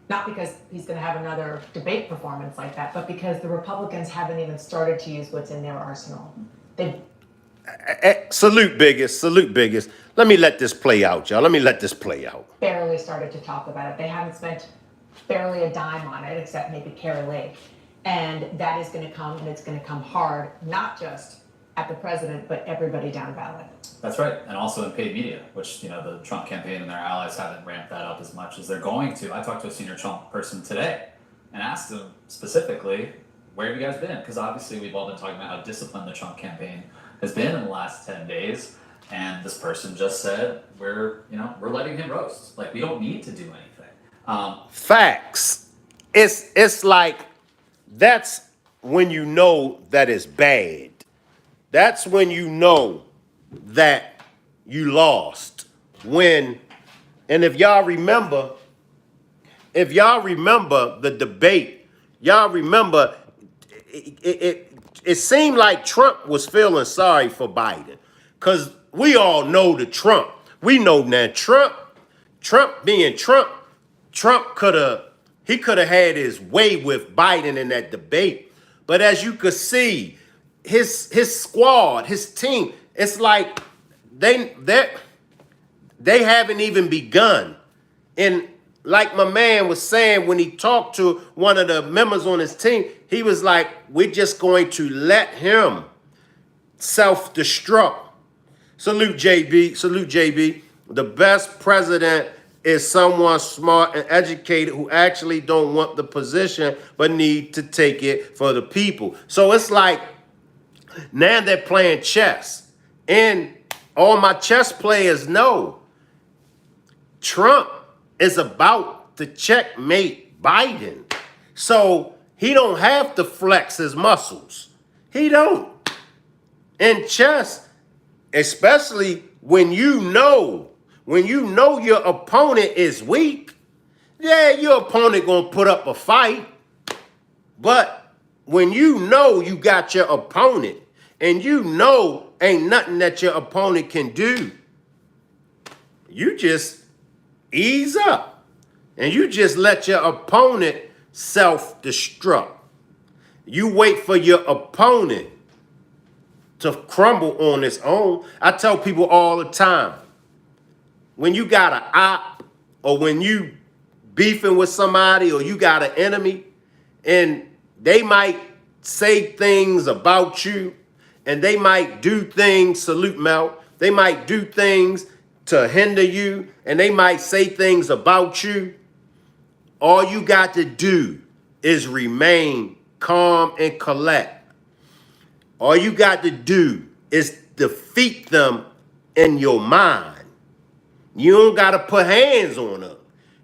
Not because he's going to have another debate performance like that, but because the Republicans haven't even started to use what's in their arsenal. They Salute biggest, salute biggest. Let me let this play out, y'all. Let me let this play out. barely started to talk about it. They haven't spent barely a dime on it, except maybe Kari Lake. And that is going to come, and it's going to come hard, not just at the president, but everybody down ballot. That's right, and also in paid media, which the Trump campaign and their allies haven't ramped that up as much as they're going to. I talked to a senior Trump person today and asked him specifically, where have you guys been? Because obviously we've all been talking about how disciplined the Trump campaign has been in the last 10 days, and this person just said, we're letting him roast. Like, we don't need to do anything. Facts. It's like, that's when you know that it's bad. That's when you know that you lost. And if y'all remember the debate, y'all remember it seemed like Trump was feeling sorry for Biden. Because we all know the Trump. We know that Trump being Trump could have had his way with Biden in that debate. But as you could see, his squad, his team, it's like they haven't even begun. And like my man was saying when he talked to one of the members on his team, he was like, we're just going to let him self-destruct. Salute JB, salute JB. The best president is someone smart and educated who actually don't want the position but need to take it for the people. So it's like now they're playing chess. And all my chess players know Trump is about to checkmate Biden. So he don't have to flex his muscles. He don't. In chess, especially when you know your opponent is weak, yeah, your opponent gonna put up a fight. But when you know you got your opponent and you know ain't nothing that your opponent can do, you just ease up and you just let your opponent self-destruct. You wait for your opponent to crumble on its own. I tell people all the time, when you got an op or when you beefing with somebody or you got an enemy and they might say things about you and they might do things, salute Mel, they might do things to hinder you and they might say things about you, all you got to do is remain calm and collect. All you got to do is defeat them in your mind. You don't got to put hands on them.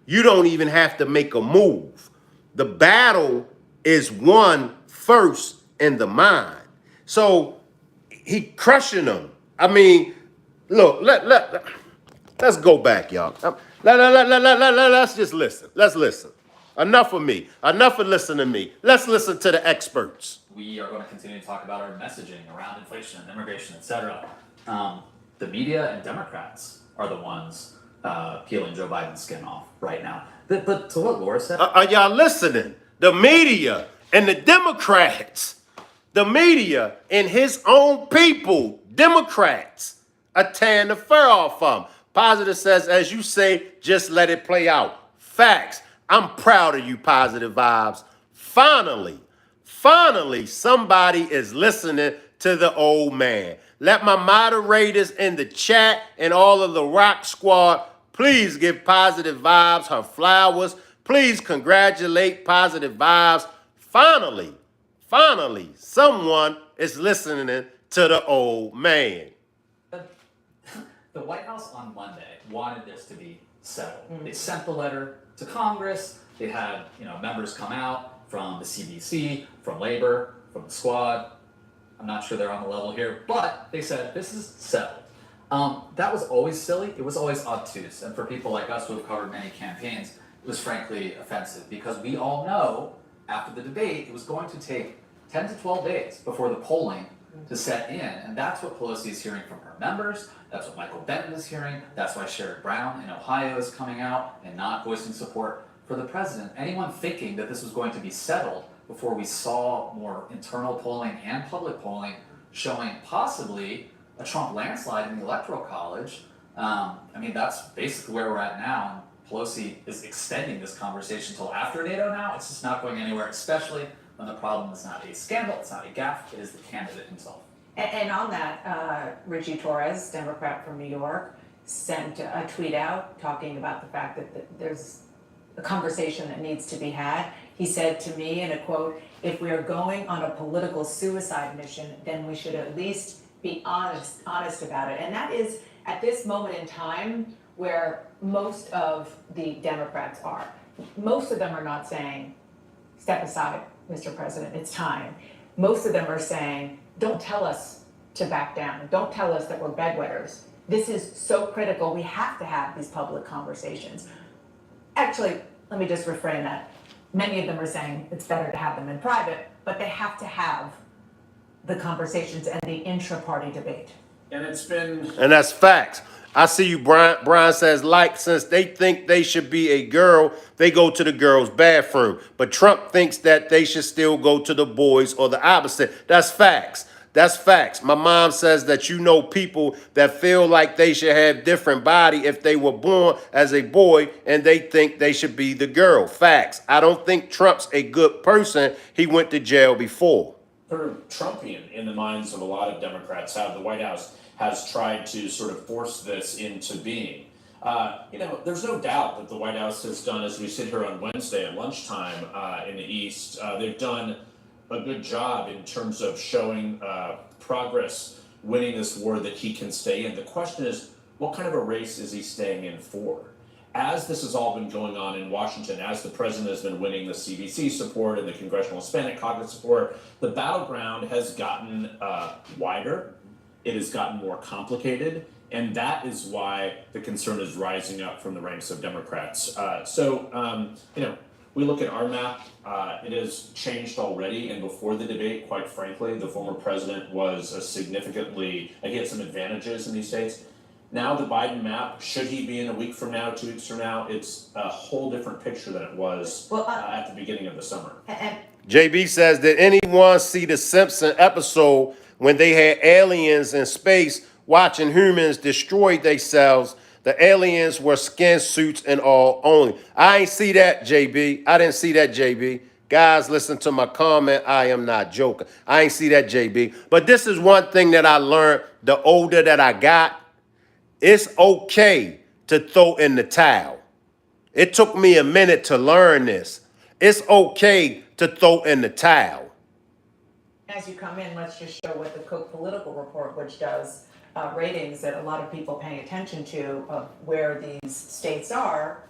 You don't even have to make a move. The battle is won first in the mind. So he crushing them. I mean, look, let's go back, y'all. Let's just listen. Let's listen. Enough of me. Enough of listening to me. Let's listen to the experts. We are going to continue to talk about our messaging around inflation, immigration, etc. The media and Democrats are the ones peeling Joe Biden's skin off right now. But to what Laura said, are y'all listening? The media and the Democrats, the media and his own people, Democrats, are tearing the fur off of him. Positive says, as you say, just let it play out. Facts. I'm proud of you, Positive Vibes. Finally, somebody is listening to the old man. Let my moderators in the chat and all of the Rock Squad please give Positive Vibes her flowers. Please congratulate Positive Vibes. Finally, someone is listening to the old man. the White House on Monday wanted this to be settled. They sent the letter to Congress. They had members come out from the CDC, from Labor, from the Squad. I'm not sure they're on the level here, but they said this is settled. That was always silly. It was always obtuse. And for people like us who have covered many campaigns, it was frankly offensive because we all know after the debate, it was going to take 10 to 12 days before the polling to set in. And that's what Pelosi is hearing from her members. That's what Michael Benton is hearing. That's why Sherrod Brown in Ohio is coming out and not voicing support for the president. Anyone thinking that this was going to be settled before we saw more internal polling and public polling showing possibly a Trump landslide in the Electoral College. That's basically where we're at now. And Pelosi is extending this conversation until after NATO now. It's just not going anywhere, especially when the problem is not a scandal, it's not a gaffe, it is the candidate himself. And on that, Richie Torres, Democrat from New York, sent a tweet out talking about the fact that there's a conversation that needs to be had. He said to me in a quote, if we are going on a political suicide mission, then we should at least be honest about it. And that is at this moment in time where most of the Democrats are. Most of them are not saying, step aside, Mr. President, it's time. Most of them are saying, don't tell us to back down. Don't tell us that we're bedwetters. This is so critical. We have to have these public conversations. Actually, let me just reframe that. Many of them are saying it's better to have them in private, but they have to have the conversations and the intra-party debate. And it's been... And that's facts. I see you, Brian. Brian says, since they think they should be a girl, they go to the girl's bathroom. But Trump thinks that they should still go to the boys or the opposite. That's facts. That's facts. My mom says that people that feel like they should have different body if they were born as a boy and they think they should be the girl. Facts. I don't think Trump's a good person. He went to jail before. Sort of Trumpian in the minds of a lot of Democrats, how the White House has tried to sort of force this into being. There's no doubt that the White House has done, as we sit here on Wednesday at lunchtime in the East, they've done a good job in terms of showing progress, winning this war that he can stay in. The question is, what kind of a race is he staying in for? As this has all been going on in Washington, as the president has been winning the CDC support and the Congressional Hispanic Caucus support, the battleground has gotten wider. It has gotten more complicated, and that is why the concern is rising up from the ranks of Democrats. We look at our map, it has changed already, and before the debate, quite frankly, the former president was he had some advantages in these states. Now the Biden map, should he be in a week from now, 2 weeks from now, it's a whole different picture than it was at the beginning of the summer. JB says, did anyone see the Simpson episode when they had aliens in space watching humans destroy themselves? The aliens were skin suits and all only. I ain't see that, JB. I didn't see that, JB. Guys, listen to my comment. I am not joking. I ain't see that, JB. But this is one thing that I learned the older that I got. It's okay to throw in the towel. It took me a minute to learn this. It's okay to throw in the towel. As you come in, let's just show what the Cook Political Report, which does ratings that a lot of people paying attention to of where these states are,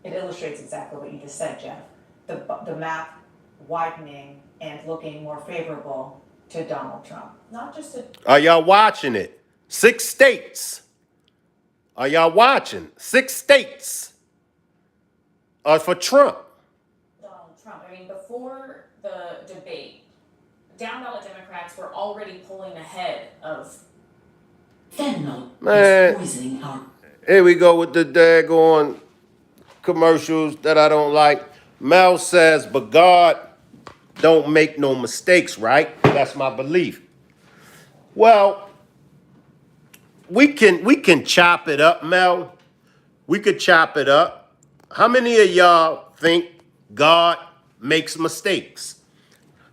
it illustrates exactly what you just said, Jeff. The map widening and looking more favorable to Donald Trump. Not just to Are y'all watching it? 6 states. Are y'all watching? 6 states are for Trump. Donald Trump. I mean, before the debate, down ballot Democrats were already pulling ahead of Fentanyl Man, is poisoning our here we go with the daggone commercials that I don't like. Mel says, but God don't make no mistakes, right? That's my belief. Well, we can chop it up, Mel. We could chop it up. How many of y'all think God makes mistakes?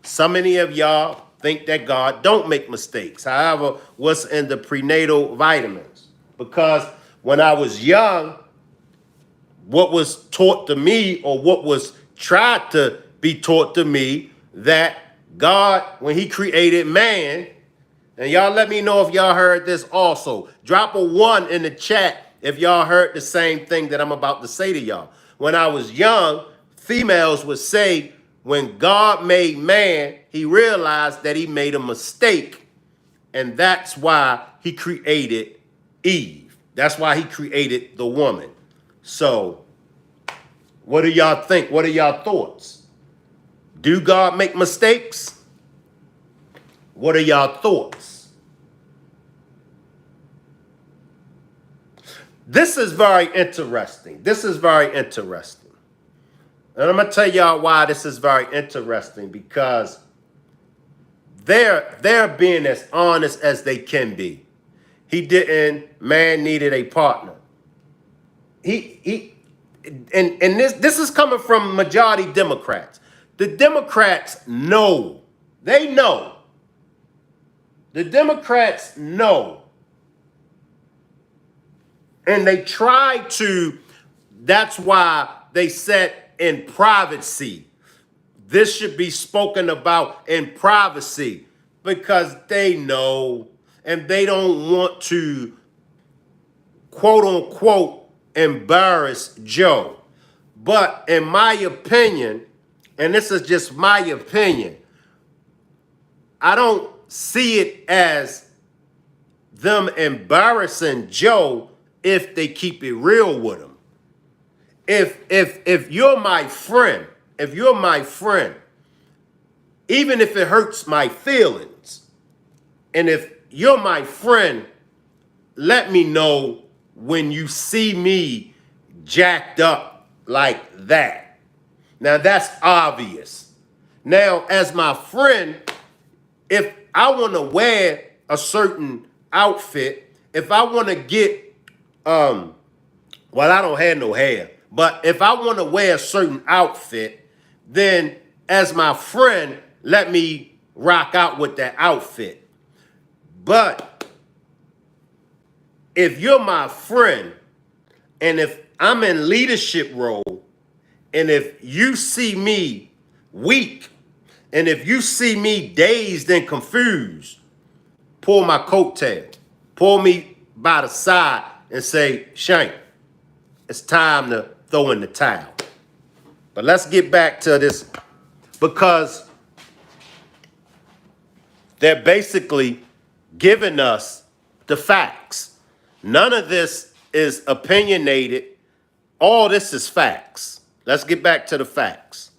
So many of y'all think that God don't make mistakes. However, what's in the prenatal vitamins? Because when I was young, what was taught to me, or what was tried to be taught to me, that God, when he created man, and y'all let me know if y'all heard this also. Drop a 1 in the chat if y'all heard the same thing that I'm about to say to y'all. When I was young, females would say, when God made man, he realized that he made a mistake. And that's why he created Eve. That's why he created the woman. So, what do y'all think? What are y'all thoughts? Do God make mistakes? What are y'all thoughts? This is very interesting. This is very interesting. And I'm going to tell y'all why this is very interesting, because they're being as honest as they can be. Man needed a partner. And this is coming from majority Democrats. The Democrats know. They know. The Democrats know. And they try to, that's why they said in privacy. This should be spoken about in privacy, because they know, and they don't want to, quote unquote, embarrass Joe. But in my opinion, and this is just my opinion, I don't see it as them embarrassing Joe if they keep it real with him. If you're my friend, even if it hurts my feelings, and if you're my friend, let me know when you see me jacked up like that. Now that's obvious. Now, as my friend, if I want to wear a certain outfit, if I want to get, well, I don't have no hair, but if I want to wear a certain outfit, then as my friend, let me rock out with that outfit. But if you're my friend, and if I'm in leadership role, and if you see me weak, and if you see me dazed and confused, pull my coattail, pull me by the side and say, Shank, it's time to throw in the towel. But let's get back to this, because they're basically giving us the facts. None of this is opinionated. All this is facts. Let's get back to the facts.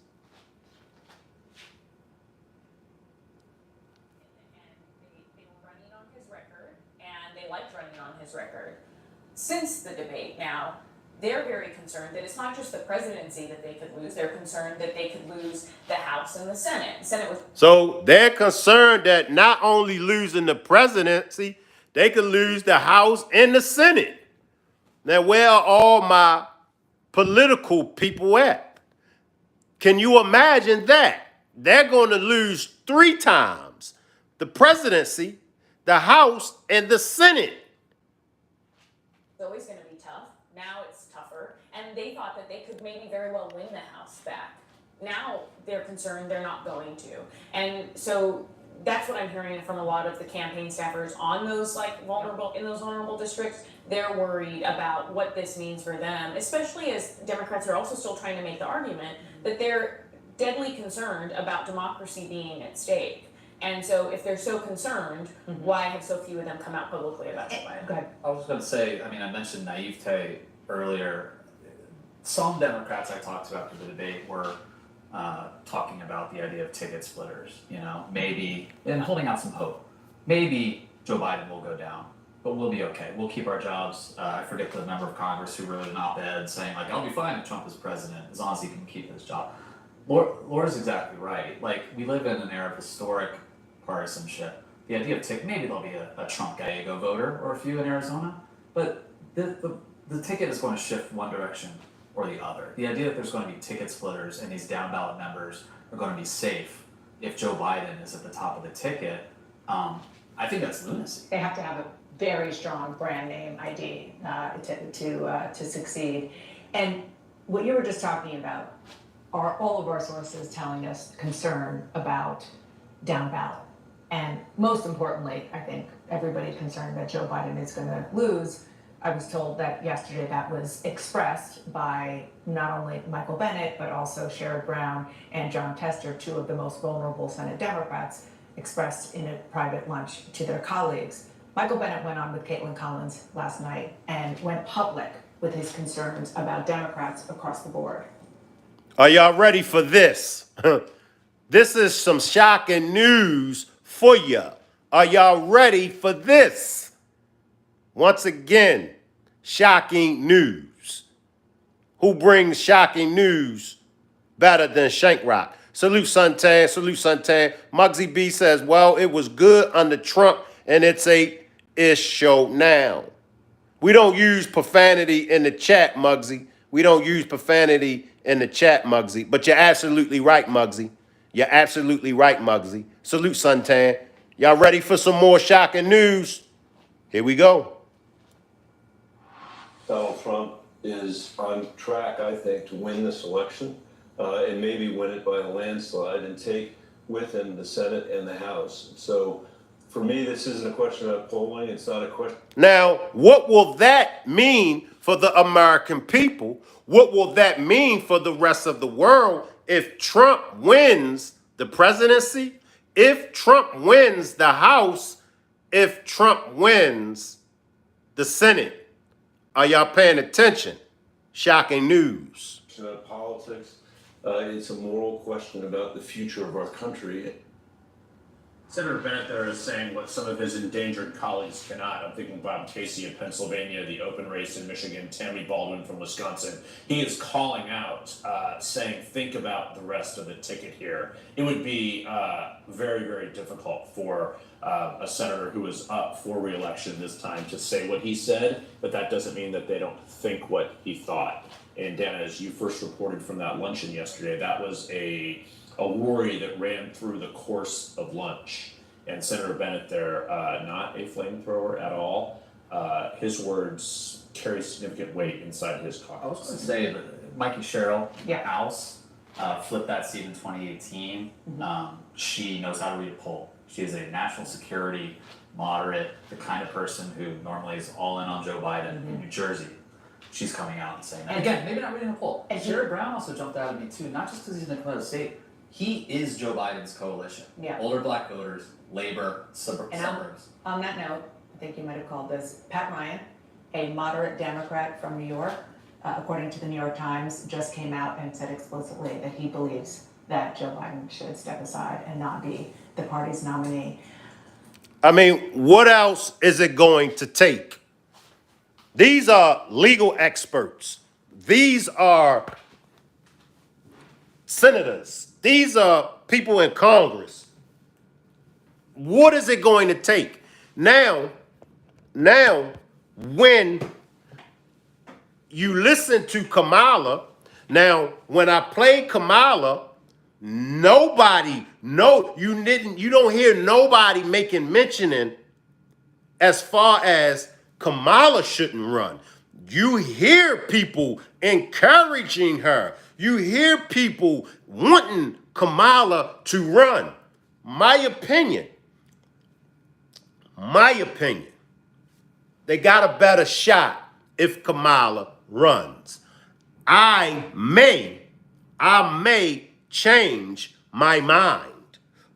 they were running on his record, and they liked running on his record. Since the debate now, they're very concerned that it's not just the presidency that they could lose. They're concerned that they could lose the House and the Senate. The Senate was So they're concerned that not only losing the presidency, they could lose the House and the Senate. Now, where are all my political people at? Can you imagine that? They're going to lose 3 times: the presidency, the House, and the Senate. always going to be tough. Now it's tougher. And they thought that they could maybe very well win the House back. Now they're concerned they're not going to. And so that's what I'm hearing from a lot of the campaign staffers on those vulnerable districts. They're worried about what this means for them, especially as Democrats are also still trying to make the argument that they're deadly concerned about democracy being at stake. And so if they're so concerned, why have so few of them come out publicly about Joe Biden? Go ahead. I was going to say, I mean, I mentioned naivete earlier. Some Democrats I talked to after the debate were talking about the idea of ticket splitters, maybe, and holding out some hope. Maybe Joe Biden will go down, but we'll be okay. We'll keep our jobs. I forget the member of Congress who wrote an op-ed saying, like, I'll be fine if Trump is president as long as he can keep his job. Laura's exactly right. Like, we live in an era of historic partisanship. The idea of maybe there'll be a Trump Gallego voter or a few in Arizona, but the ticket is going to shift one direction or the other. The idea that there's going to be ticket splitters and these down ballot members are going to be safe if Joe Biden is at the top of the ticket, I think that's lunacy. They have to have a very strong brand name ID to succeed. And what you were just talking about are all of our sources telling us concern about down ballot. And most importantly, I think everybody's concerned that Joe Biden is going to lose. I was told that yesterday that was expressed by not only Michael Bennet, but also Sherrod Brown and John Tester, two of the most vulnerable Senate Democrats, expressed in a private lunch to their colleagues. Michael Bennet went on with Caitlin Collins last night and went public with his concerns about Democrats across the board. Are y'all ready for this? This is some shocking news for you. Are y'all ready for this? Once again, shocking news. Who brings shocking news better than Shankrock? Salute Suntan, salute Suntan. Muggsy B says, well, it was good under Trump and it's a ish show now. We don't use profanity in the chat, Muggsy. We don't use profanity in the chat, Muggsy. But you're absolutely right, Muggsy. You're absolutely right, Muggsy. Salute Suntan. Y'all ready for some more shocking news? Here we go. Donald Trump is on track, I think, to win this election and maybe win it by a landslide and take with him the Senate and the House. So for me, this isn't a question about polling. It's not a question. Now, what will that mean for the American people? What will that mean for the rest of the world if Trump wins the presidency? If Trump wins the House? If Trump wins the Senate? Are y'all paying attention? Shocking news. It's about politics. It's a moral question about the future of our country. Senator Bennett there is saying what some of his endangered colleagues cannot. I'm thinking Bob Casey of Pennsylvania, the open race in Michigan, Tammy Baldwin from Wisconsin. He is calling out, saying, think about the rest of the ticket here. It would be very, very difficult for a senator who is up for re-election this time to say what he said, but that doesn't mean that they don't think what he thought. And Dana, as you first reported from that luncheon yesterday, that was a worry that ran through the course of lunch. And Senator Bennett there, not a flamethrower at all. His words carry significant weight inside his caucus. I was going to say that Mikey Sherrill, House, flipped that seat in 2018. She knows how to read a poll. She is a national security moderate, the kind of person who normally is all in on Joe Biden in New Jersey. She's coming out and saying that. And again, maybe not reading a poll. And Sherrod Brown also jumped out at me too, not just because he's in Dakota State. He is Joe Biden's coalition. Yeah. Older black voters, labor, suburbs. On that note, I think you might have called this Pat Ryan, a moderate Democrat from New York, according to the New York Times, just came out and said explicitly that he believes that Joe Biden should step aside and not be the party's nominee. I mean, what else is it going to take? These are legal experts. These are senators. These are people in Congress. What is it going to take? Now, when you listen to Kamala, now, when I play Kamala, you don't hear nobody making mentioning as far as Kamala shouldn't run. You hear people encouraging her. You hear people wanting Kamala to run. my opinion, they got a better shot if Kamala runs. I may change my mind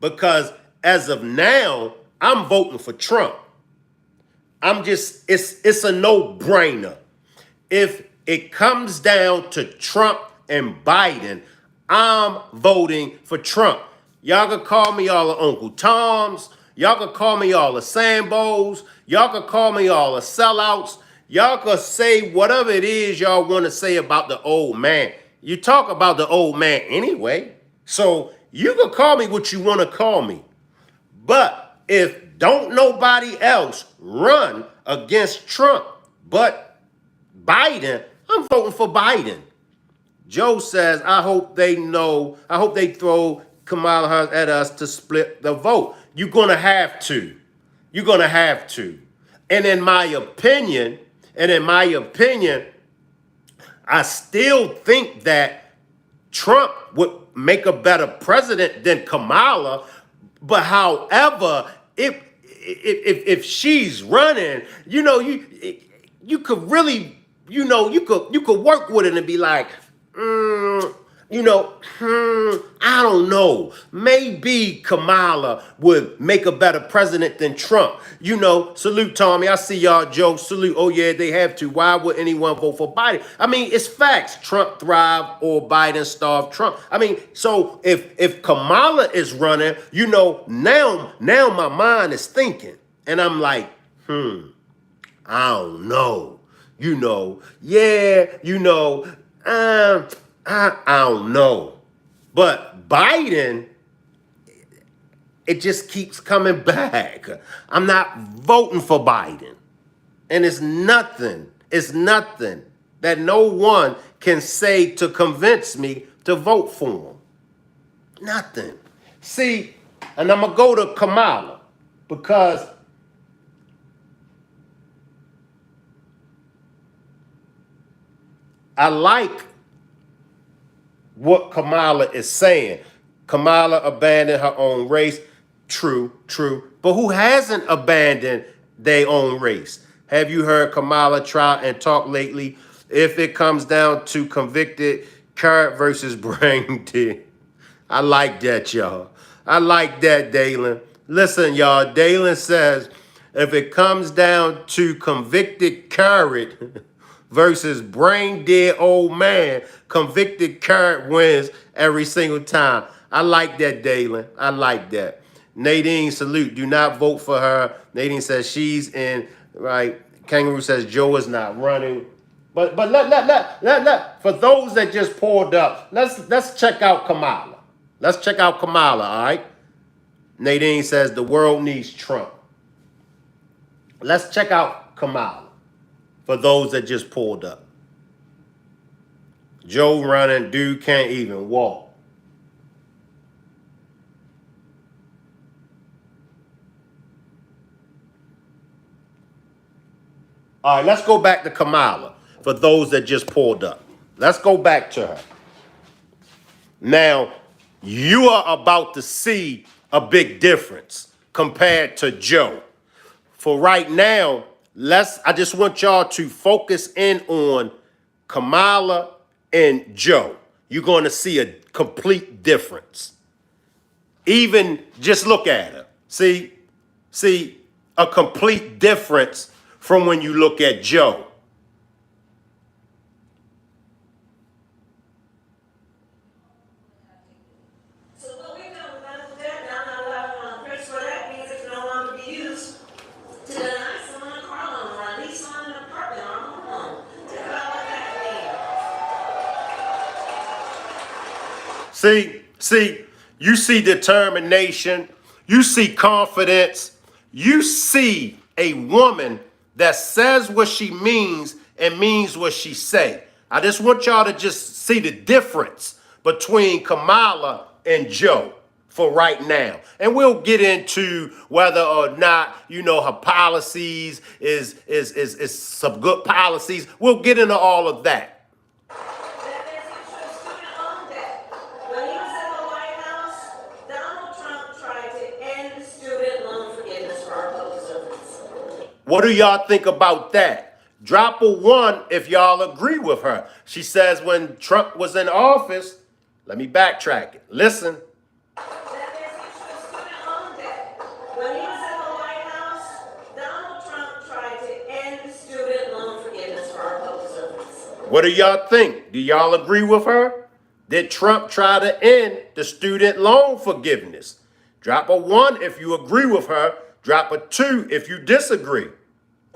because as of now, I'm voting for Trump. It's a no-brainer. If it comes down to Trump and Biden, I'm voting for Trump. Y'all can call me all the Uncle Toms. Y'all can call me all the Sambos. Y'all can call me all the sellouts. Y'all can say whatever it is y'all want to say about the old man. You talk about the old man anyway. So you can call me what you want to call me. But if don't nobody else run against Trump but Biden, I'm voting for Biden. Joe says, I hope they throw Kamala Harris at us to split the vote. You're going to have to. You're going to have to. And in my opinion, I still think that Trump would make a better president than Kamala. But however, if she's running, you could really, you could work with it and be like, I don't know. Maybe Kamala would make a better president than Trump. Salute Tommy. I see y'all, Joe. Salute. Oh yeah, they have to. Why would anyone vote for Biden? I mean, it's facts. Trump thrive or Biden starve Trump. I mean, so if Kamala is running, now my mind is thinking, and I'm like, I don't know. I don't know. But Biden, it just keeps coming back. I'm not voting for Biden. And it's nothing that no one can say to convince me to vote for him. Nothing. See, and I'm going to go to Kamala because I like what Kamala is saying. Kamala abandoned her own race. True. But who hasn't abandoned their own race? Have you heard Kamala try and talk lately? If it comes down to convicted carrot versus brain dead. I like that, y'all. I like that, Dalen. Listen, y'all. Dalen says, if it comes down to convicted carrot versus brain dead old man, convicted carrot wins every single time. I like that, Dalen. I like that. Nadine, salute. Do not vote for her. Nadine says she's in, right? Kangaroo says Joe is not running. But let for those that just pulled up, let's check out Kamala. Let's check out Kamala, all right? Nadine says the world needs Trump. Let's check out Kamala. For those that just pulled up. Joe running, dude can't even walk. All right, let's go back to Kamala for those that just pulled up. Let's go back to her. Now, you are about to see a big difference compared to Joe. For right now, I just want y'all to focus in on Kamala and Joe. You're going to see a complete difference. Even just look at her. See a complete difference from when you look at Joe. So what we've done with medical debt, now not allowing credit for that means it can no longer be used to deny someone a car loan or at least someone an apartment or a home loan. Think about what that means. See, you see determination, you see confidence, you see a woman that says what she means and means what she say. I just want y'all to just see the difference between Kamala and Joe for right now. And we'll get into whether or not, her policies is some good policies. We'll get into all of that. When he was in the White House, Donald Trump tried to What do y'all think about that? Drop a 1 if y'all agree with her. She says when Trump was in office, let me backtrack it. Listen. That there's issues of student loan debt. When he was in the White House, Donald Trump tried to end student loan forgiveness for our public servants. What do y'all think? Do y'all agree with her? Did Trump try to end the student loan forgiveness? Drop a 1 if you agree with her. Drop a 2 if you disagree.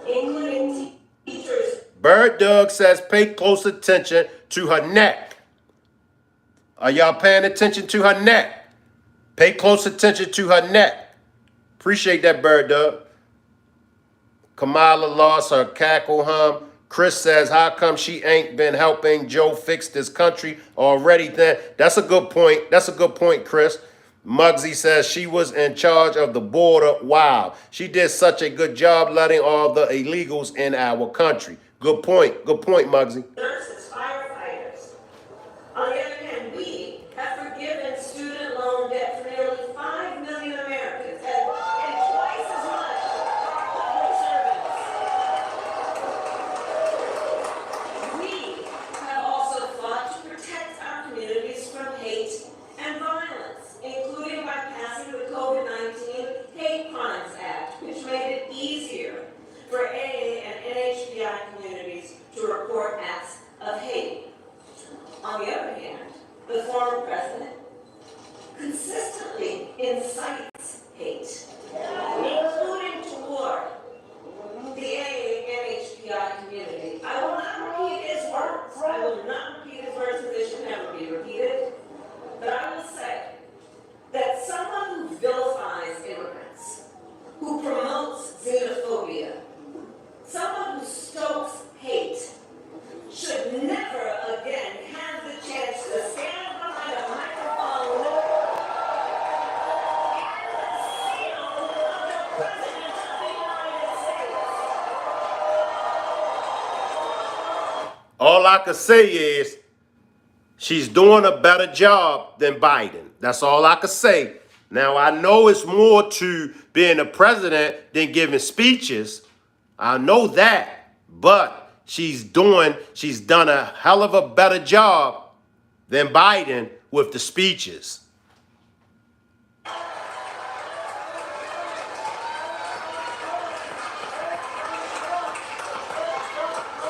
Including teachers. Bird Dog says pay close attention to her neck. Are y'all paying attention to her neck? Pay close attention to her neck. Appreciate that, Bird Dog. Kamala lost her cackle hum. Chris says, how come she ain't been helping Joe fix this country already then? That's a good point. That's a good point, Chris. Muggsy says she was in charge of the border. Wow. She did such a good job letting all the illegals in our country. Good point. Good point, Muggsy. Nurses, firefighters. On the other hand, we have forgiven student loan debt for nearly 5 million Americans and twice as much for our public servants. We have also fought to protect our communities from hate and violence, including by passing the COVID-19 Hate Crimes Act, which made it easier for AA and NHBI communities to report acts of hate. On the other hand, the former president consistently incites hate, including toward the AA and NHBI community. I will not repeat his words. I will not repeat his words because they should never be repeated. But I will say that someone who vilifies immigrants, who promotes xenophobia, someone who stokes hate, should never again have the chance to stand behind a microphone and the seal of the President of the United States. All I can say is she's doing a better job than Biden. That's all I can say. Now, I know it's more to being a president than giving speeches. I know that. But she's done a hell of a better job than Biden with the speeches.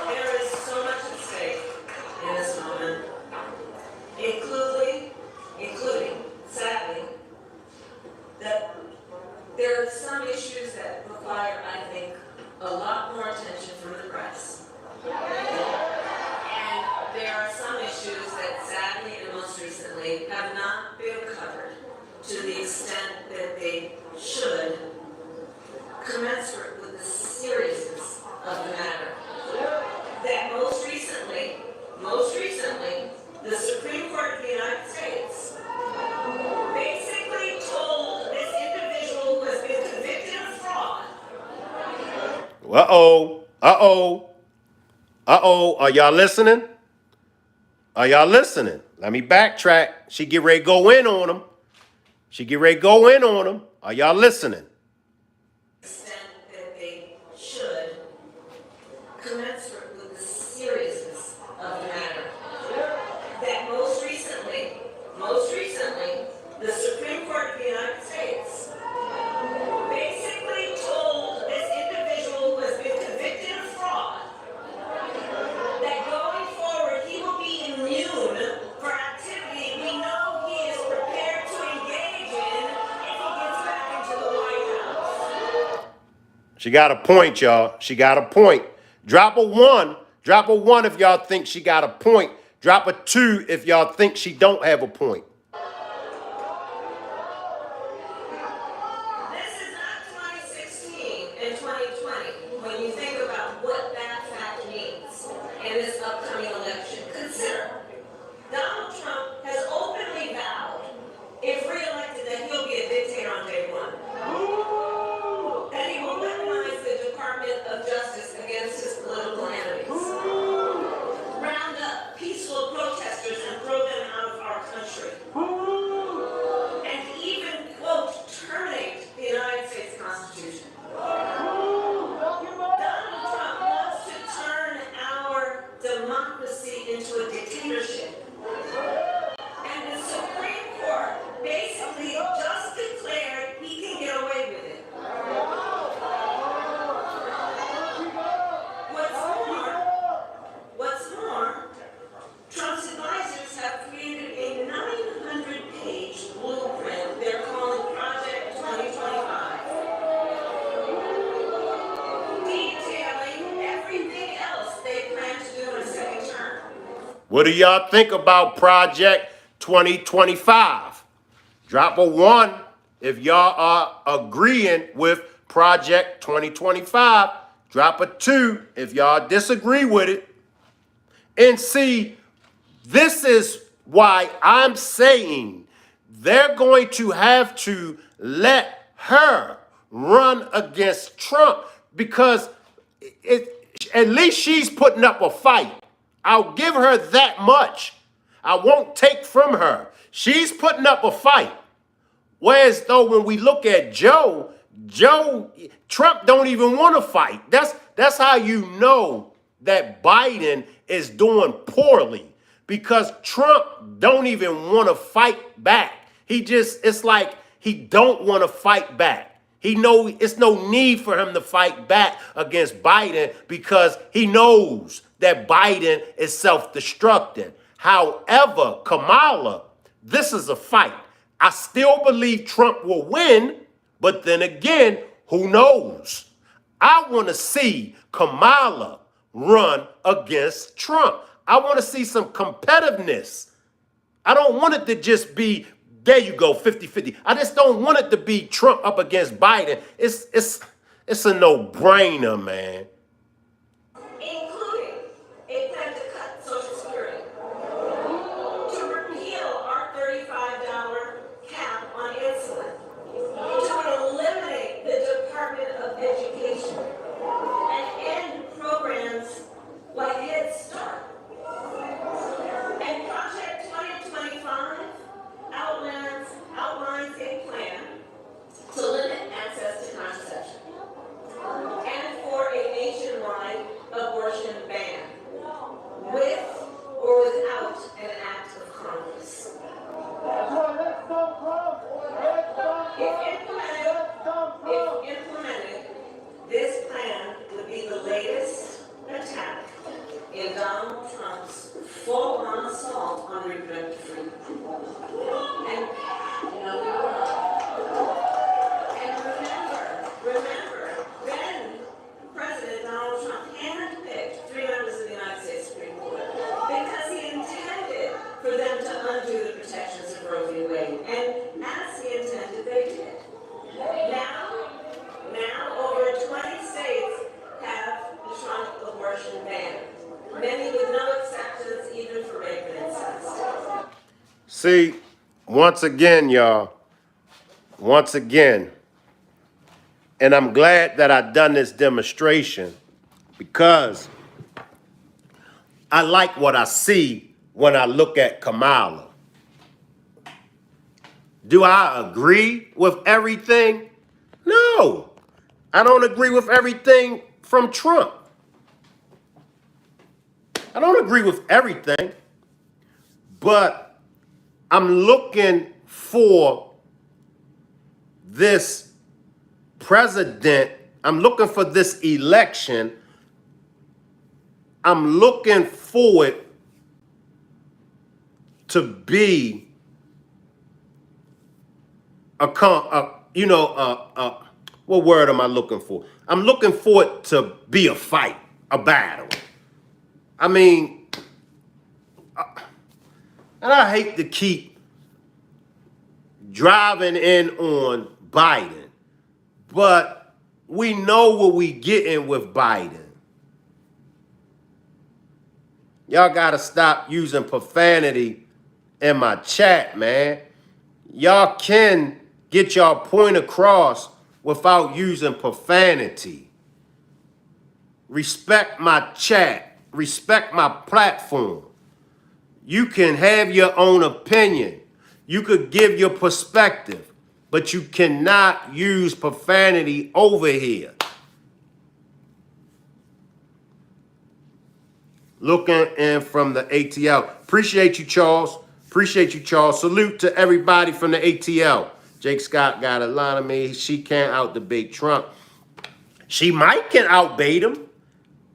There is so much at stake in this moment, including, sadly, that there are some issues that require, I think, a lot more attention from the press. And there are some issues that sadly and most recently have not been covered to the extent that they should, commensurate with the seriousness of the matter. That most recently, the Supreme Court of the United States basically told this individual who has been convicted of fraud. Are y'all listening? Are y'all listening? Let me backtrack. She get ready to go in on them. Are y'all listening? Extent that they should, commensurate with the seriousness of the matter. That most recently, the Supreme Court of the United States basically told this individual who has been convicted of fraud that going forward he will be immune for activity we know he is prepared to engage in if he gets back into the White House. She got a point, y'all. She got a point. Drop a 1. Drop a 1 if y'all think she got a point. Drop a 2 if y'all think she don't have a point. This is not 2016 and 2020 when you think about what that fact means in this upcoming election. Consider, Donald Trump has openly vowed, if reelected, that he'll be a dictator on day one. That he will weaponize the Department of Justice against his political enemies. Round up peaceful protesters and throw them out of our country. What do y'all think about Project 2025? Drop a 1 if y'all are agreeing with Project 2025. Drop a 2 if y'all disagree with it. And see, this is why I'm saying they're going to have to let her run against Trump because at least she's putting up a fight. I'll give her that much. I won't take from her. She's putting up a fight. Whereas though when we look at Joe, Trump don't even want to fight. That's how you know that Biden is doing poorly because Trump don't even want to fight back. It's like he don't want to fight back. It's no need for him to fight back against Biden because he knows that Biden is self-destructing. However, Kamala, this is a fight. I still believe Trump will win, but then again, who knows? I want to see Kamala run against Trump. I want to see some competitiveness. I don't want it to just be, there you go, 50-50. I just don't want it to be Trump up against Biden. It's a no-brainer, man. Including a plan to cut Social Security, to repeal our $35 cap on insulin, to eliminate the Department of Education, and end programs like Head Start. And Project 2025 outlines a plan to limit access to contraception and for a nationwide abortion ban, with or without an act of Congress. If implemented, this plan would be the latest attack in Donald Trump's full-on assault on reproductive freedom. And remember, then President Donald Trump handpicked 3 members of the United States Supreme Court because he intended for them to undo the protections of Roe v. Wade. And as he intended, they did. Now over 20 states have the Trump abortion ban. Many with no exceptions, even for rape and incest. See, once again, y'all, and I'm glad that I've done this demonstration because I like what I see when I look at Kamala. Do I agree with everything? No, I don't agree with everything from Trump. I don't agree with everything, but I'm looking for this president. I'm looking for this election. I'm looking for it to be what word am I looking for? I'm looking for it to be a fight, a battle. I mean, and I hate to keep driving in on Biden, but we know what we getting with Biden. Y'all gotta stop using profanity in my chat, man. Y'all can get y'all point across without using profanity. Respect my chat. Respect my platform. You can have your own opinion. You could give your perspective, but you cannot use profanity over here. Looking in from the ATL. Appreciate you, Charles. Appreciate you, Charles. Salute to everybody from the ATL. Jake Scott got a line of me. She can't out-debate Trump. She might can outbait him.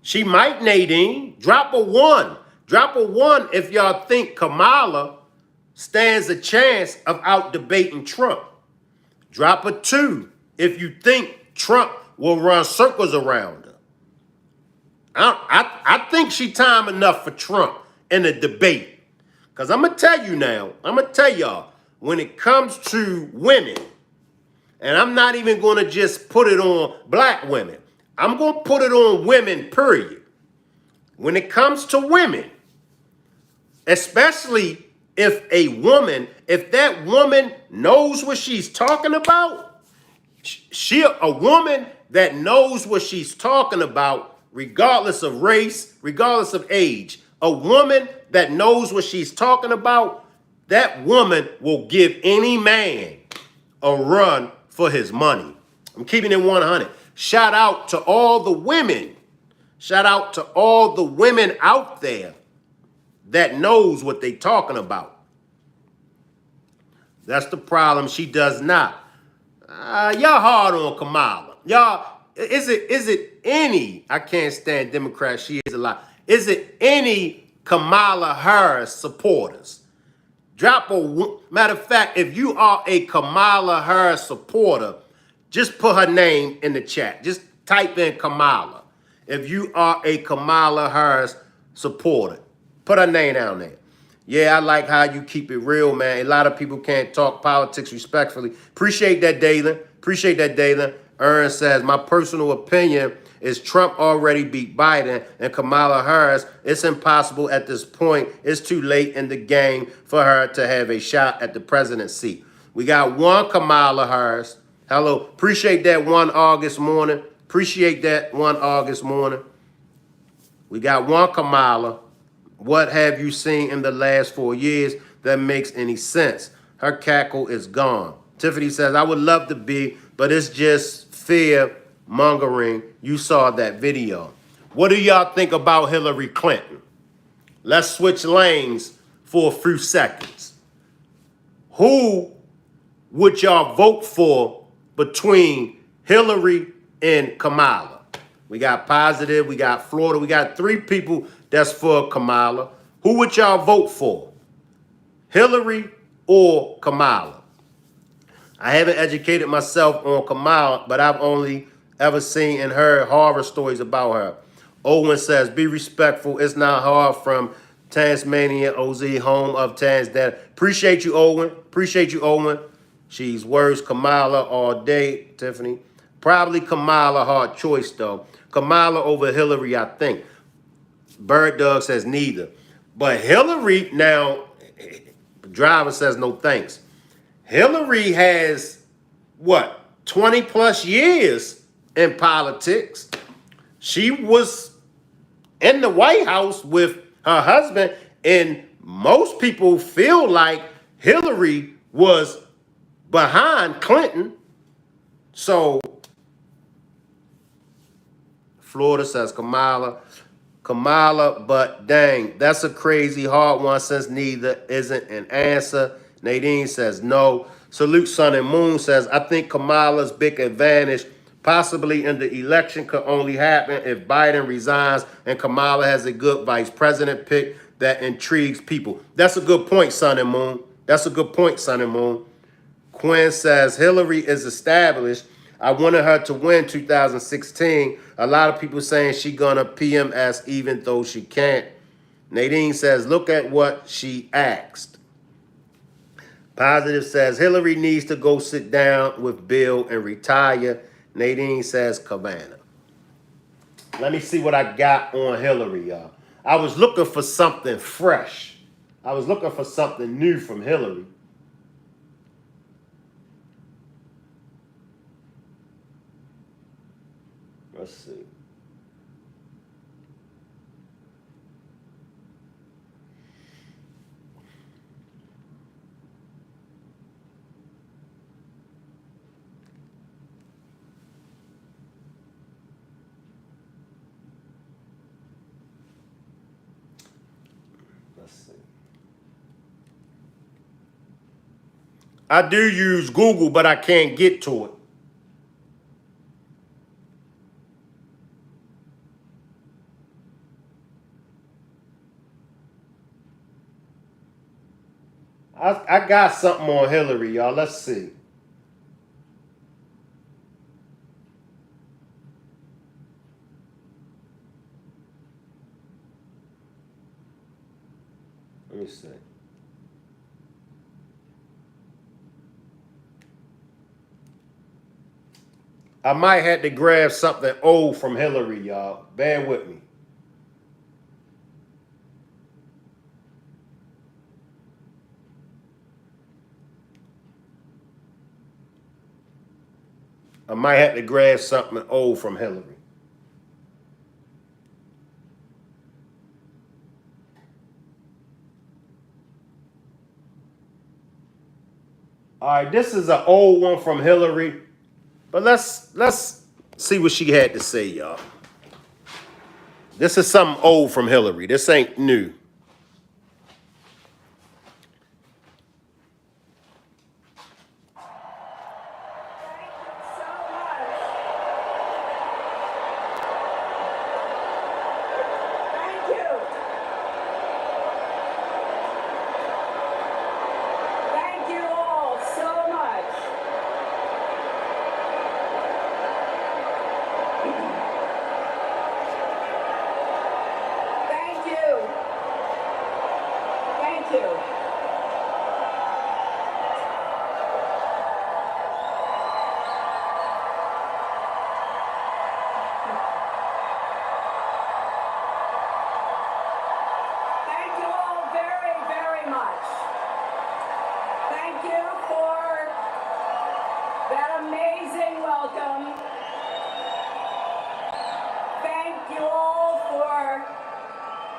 She might, Nadine. Drop a 1. Drop a 1 if y'all think Kamala stands a chance of out-debating Trump. Drop a 2 if you think Trump will run circles around her. I think she time enough for Trump. in a debate. Because I'm going to tell you now, I'm going to tell y'all, when it comes to women, and I'm not even going to just put it on black women, I'm going to put it on women, period. When it comes to women, especially if that woman knows what she's talking about, a woman that knows what she's talking about, regardless of race, regardless of age, a woman that knows what she's talking about, that woman will give any man a run for his money. I'm keeping it 100. Shout out to all the women. Shout out to all the women out there that knows what they talking about. That's the problem. She does not. Y'all hard on Kamala. Y'all, is it any, I can't stand Democrats, she is a lot. Is it any Kamala Harris supporters? Matter of fact, if you are a Kamala Harris supporter, just put her name in the chat. Just type in Kamala. If you are a Kamala Harris supporter, put her name down there. Yeah, I like how you keep it real, man. A lot of people can't talk politics respectfully. Appreciate that, Dalen. Appreciate that, Dalen. Ern says, my personal opinion is Trump already beat Biden and Kamala Harris. It's impossible at this point. It's too late in the game for her to have a shot at the presidency. We got one Kamala Harris. Hello. Appreciate that 1 August morning. Appreciate that 1 August morning. We got one Kamala. What have you seen in the last 4 years that makes any sense? Her cackle is gone. Tiffany says, I would love to be, but it's just fear mongering. You saw that video. What do y'all think about Hillary Clinton? Let's switch lanes for a few seconds. Who would y'all vote for between Hillary and Kamala? We got positive, we got Florida, we got 3 people that's for Kamala. Who would y'all vote for? Hillary or Kamala? I haven't educated myself on Kamala, but I've only ever seen and heard horror stories about her. Owen says, be respectful. It's not hard from Tasmania, OZ, home of Tanzania. Appreciate you, Owen. Appreciate you, Owen. She's worse. Kamala all day, Tiffany. Probably Kamala, hard choice, though. Kamala over Hillary, I think. Bird Dog says neither. But Hillary, now, driver says no thanks. Hillary has, what, 20 plus years in politics. She was in the White House with her husband, and most people feel like Hillary was behind Clinton. So Florida says Kamala. Kamala, but dang, that's a crazy hard one since neither isn't an answer. Nadine says no. Salute Sun and Moon says, I think Kamala's big advantage possibly in the election could only happen if Biden resigns and Kamala has a good vice president pick that intrigues people. That's a good point, Sun and Moon. That's a good point, Sun and Moon. Quinn says, Hillary is established. I wanted her to win 2016. A lot of people saying she gonna PMS even though she can't. Nadine says, look at what she asked. Positive says, Hillary needs to go sit down with Bill and retire. Nadine says, Cabana. Let me see what I got on Hillary, y'all. I was looking for something fresh. I was looking for something new from Hillary. Let's see. Let's see. I do use Google, but I can't get to it. I got something on Hillary, y'all. Let's see. see. I might have to grab something old from Hillary, y'all. Bear with me. I might have to grab something old from Hillary. All right, this is an old one from Hillary, but let's see what she had to say, y'all. This is something old from Hillary. This ain't new.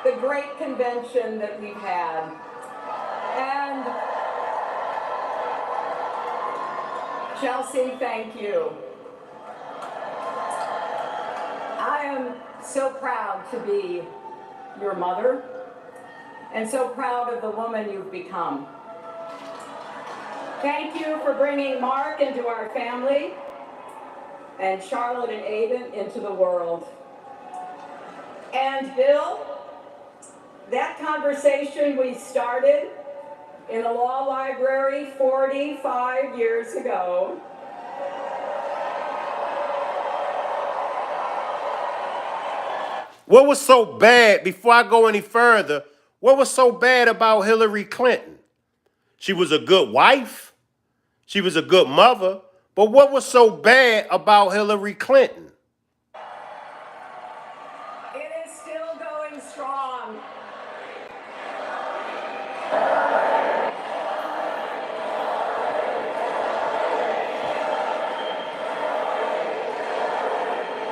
The great convention that we've had. And Chelsea, thank you. I am so proud to be your mother and so proud of the woman you've become. Thank you for bringing Mark into our family and Charlotte and Aiden into the world. And Bill, that conversation we started in the law library 45 years ago What was so bad, before I go any further, what was so bad about Hillary Clinton? She was a good wife. She was a good mother. But what was so bad about Hillary Clinton? It is still going strong.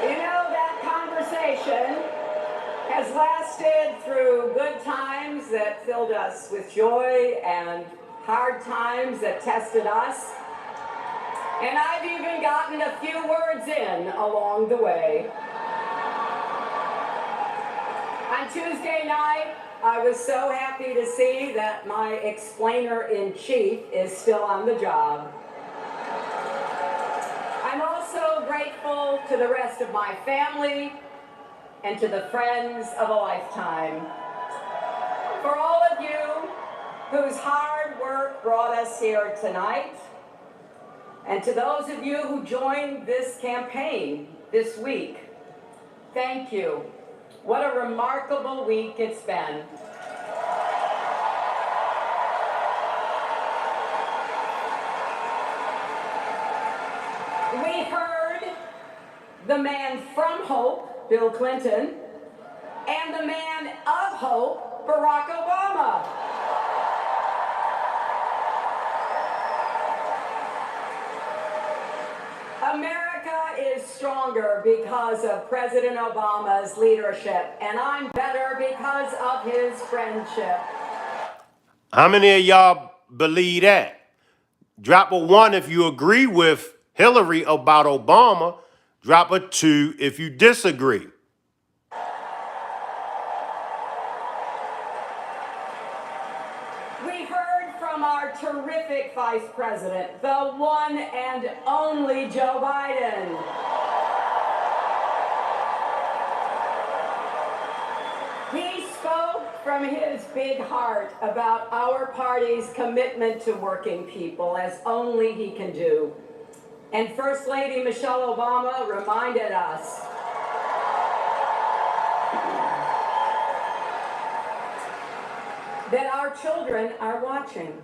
You know, that conversation has lasted through good times that filled us with joy and hard times that tested us. And I've even gotten a few words in along the way. On Tuesday night, I was so happy to see that my explainer-in-chief is still on the job. I'm also grateful to the rest of my family and to the friends of a lifetime. For all of you whose hard work brought us here tonight, and to those of you who joined this campaign this week, thank you. What a remarkable week it's been. We heard the man from hope, Bill Clinton, and the man of hope, Barack Obama. America is stronger because of President Obama's leadership, and I'm better because of his friendship. How many of y'all believe that? Drop a 1 if you agree with Hillary about Obama. Drop a 2 if you disagree. We heard from our terrific Vice President, the one and only Joe Biden. He spoke from his big heart about our party's commitment to working people, as only he can do. And First Lady Michelle Obama reminded us that our children are watching.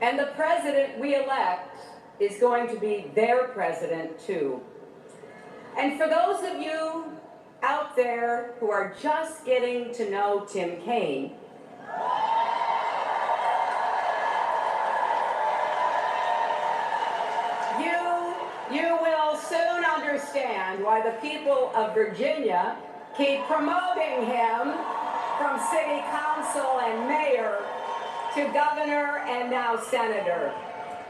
And the president we elect is going to be their president too. And for those of you out there who are just getting to know Tim Kaine, you will soon understand why the people of Virginia keep promoting him from city council and mayor to governor and now senator.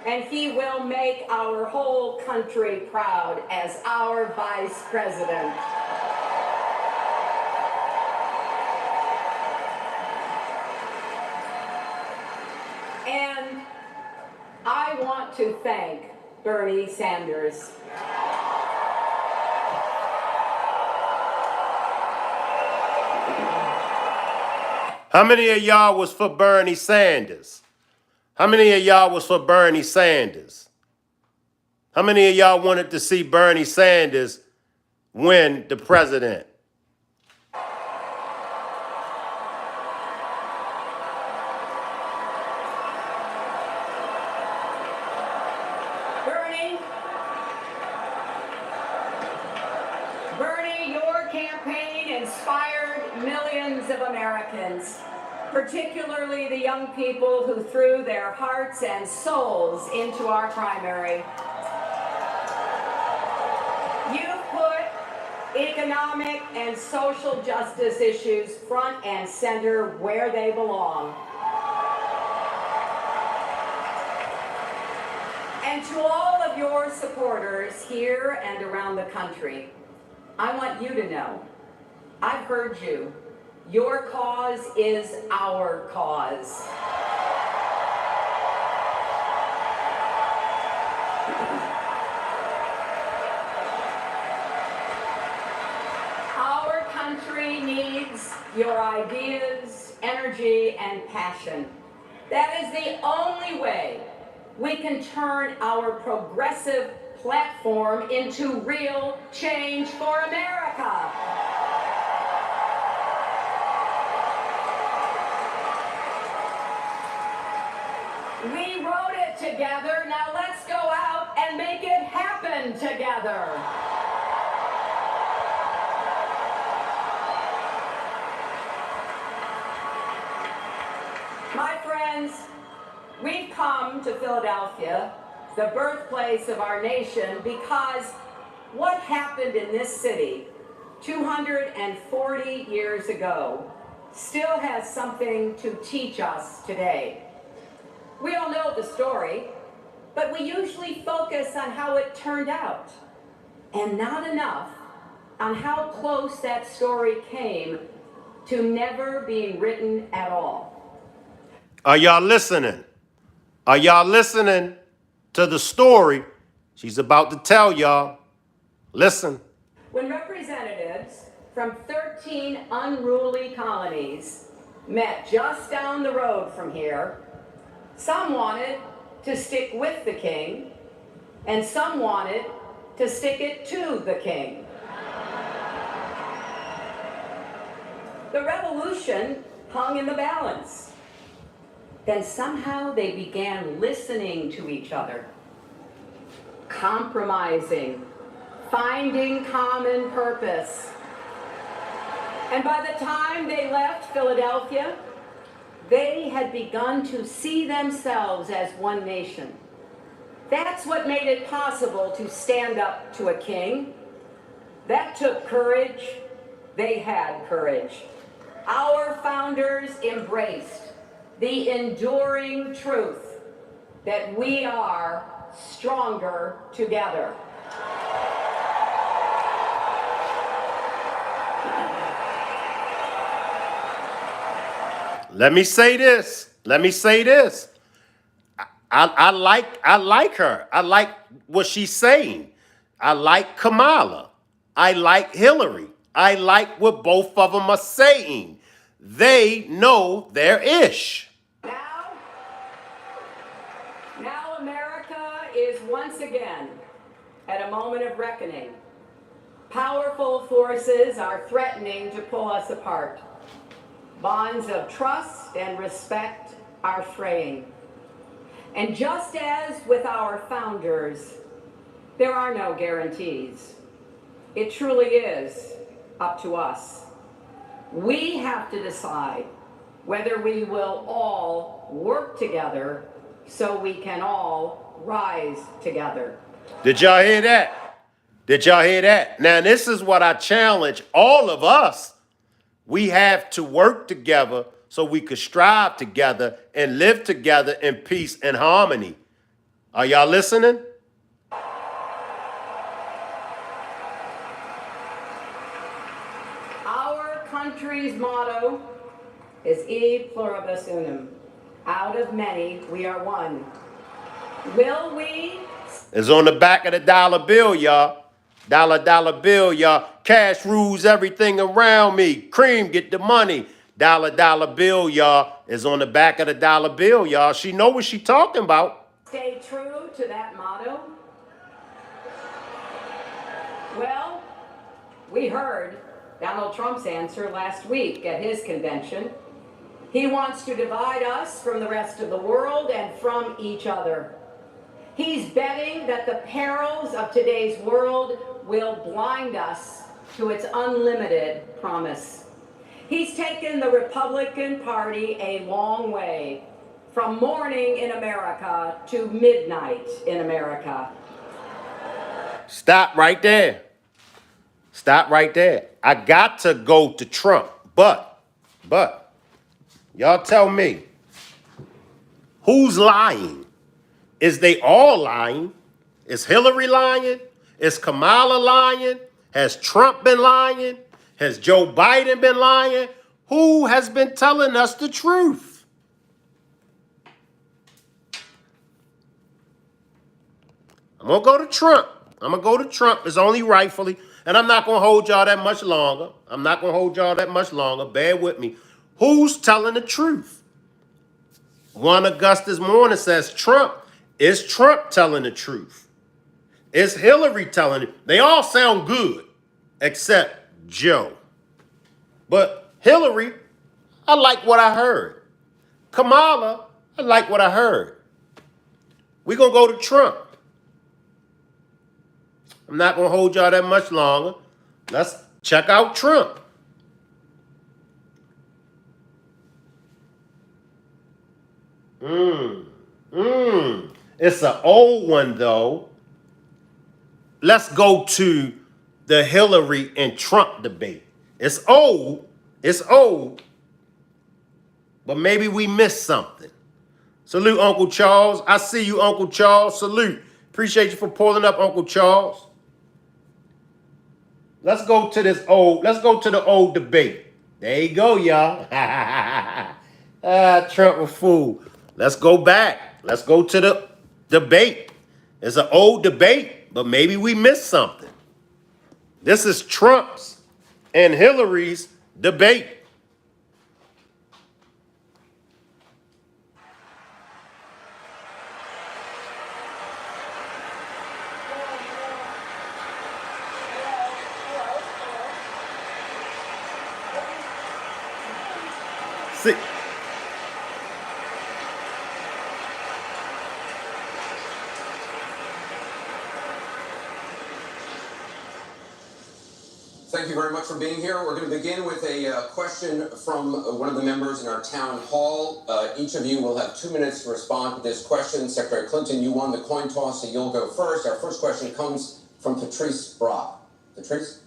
And he will make our whole country proud as our vice president. And I want to thank Bernie Sanders. How many of y'all was for Bernie Sanders? How many of y'all was for Bernie Sanders? How many of y'all wanted to see Bernie Sanders win the president? Bernie, your campaign inspired millions of Americans, particularly the young people who threw their hearts and souls into our primary. You've put economic and social justice issues front and center where they belong. And to all of your supporters here and around the country, I want you to know, I've heard you. Your cause is our cause. Our country needs your ideas, energy, and passion. That is the only way we can turn our progressive platform into real change for America. We wrote it together, now let's go out and make it happen together. My friends, we've come to Philadelphia, the birthplace of our nation, because what happened in this city 240 years ago still has something to teach us today. We all know the story, but we usually focus on how it turned out, and not enough on how close that story came to never being written at all. Are y'all listening? Are y'all listening to the story she's about to tell y'all? Listen. When representatives from 13 unruly colonies met just down the road from here, some wanted to stick with the king, and some wanted to stick it to the king. The revolution hung in the balance. Then somehow they began listening to each other, compromising, finding common purpose. And by the time they left Philadelphia, they had begun to see themselves as one nation. That's what made it possible to stand up to a king. That took courage. They had courage. Our founders embraced the enduring truth that we are stronger together. Let me say this. I like her. I like what she's saying. I like Kamala. I like Hillary. I like what both of them are saying. They know their ish. Now America is once again at a moment of reckoning. Powerful forces are threatening to pull us apart. bonds of trust and respect are fraying. And just as with our founders, there are no guarantees. It truly is up to us. We have to decide whether we will all work together so we can all rise together. Did y'all hear that? Did y'all hear that? Now, this is what I challenge all of us. We have to work together so we could strive together and live together in peace and harmony. Are y'all listening? Our country's motto is E pluribus unum. Out of many, we are one. Will we? It's on the back of the dollar bill, y'all. Dollar bill, y'all. Cash rules everything around me. Cream, get the money. Dollar bill, y'all. Is on the back of the dollar bill, y'all. She know what she talking about. Stay true to that motto? Well, we heard Donald Trump's answer last week at his convention. He wants to divide us from the rest of the world and from each other. He's betting that the perils of today's world will blind us to its unlimited promise. He's taken the Republican Party a long way, from morning in America to midnight in America. Stop right there. Stop right there. I got to go to Trump, but, y'all tell me, who's lying? Is they all lying? Is Hillary lying? Is Kamala lying? Has Trump been lying? Has Joe Biden been lying? Who has been telling us the truth? I'm going to go to Trump. I'm going to go to Trump. It's only rightfully. And I'm not going to hold y'all that much longer. Bear with me. Who's telling the truth? One Augustus morning says Trump. Is Trump telling the truth? Is Hillary telling it? They all sound good, except Joe. But Hillary, I like what I heard. Kamala, I like what I heard. We're going to go to Trump. I'm not going to hold y'all that much longer. Let's check out Trump. It's an old one, though. Let's go to the Hillary and Trump debate. It's old, but maybe we missed something. Salute, Uncle Charles. I see you, Uncle Charles. Salute. Appreciate you for pulling up, Uncle Charles. Let's go to the old debate. There you go, y'all. Trump a fool. Let's go back. Let's go to the debate. It's an old debate, but maybe we missed something. This is Trump's and Hillary's debate. See. Thank you very much for being here. We're going to begin with a question from one of the members in our town hall. Each of you will have 2 minutes to respond to this question. Secretary Clinton, you won the coin toss, so you'll go first. Our first question comes from Patrice Brock. Patrice?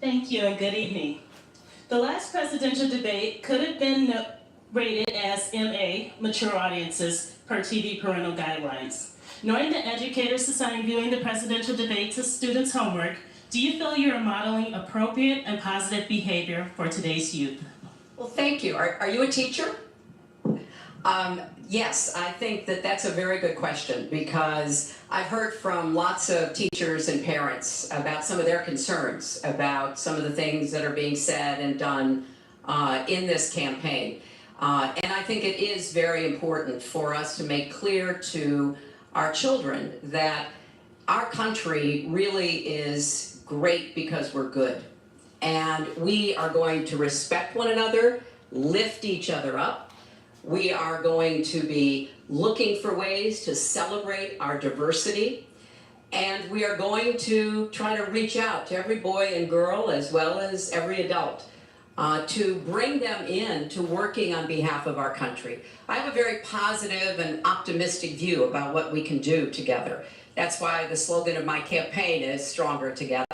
Thank you and good evening. The last presidential debate could have been rated as MA, mature audiences, per TV parental guidelines. Knowing that educators assign viewing the presidential debates as students' homework, do you feel you are modeling appropriate and positive behavior for today's youth? Well, thank you. Are you a teacher? Yes, I think that that's a very good question because I've heard from lots of teachers and parents about some of their concerns about some of the things that are being said and done in this campaign. And I think it is very important for us to make clear to our children that our country really is great because we're good. And we are going to respect one another, lift each other up. We are going to be looking for ways to celebrate our diversity. And we are going to try to reach out to every boy and girl as well as every adult to bring them in to working on behalf of our country. I have a very positive and optimistic view about what we can do together. That's why the slogan of my campaign is Stronger Together.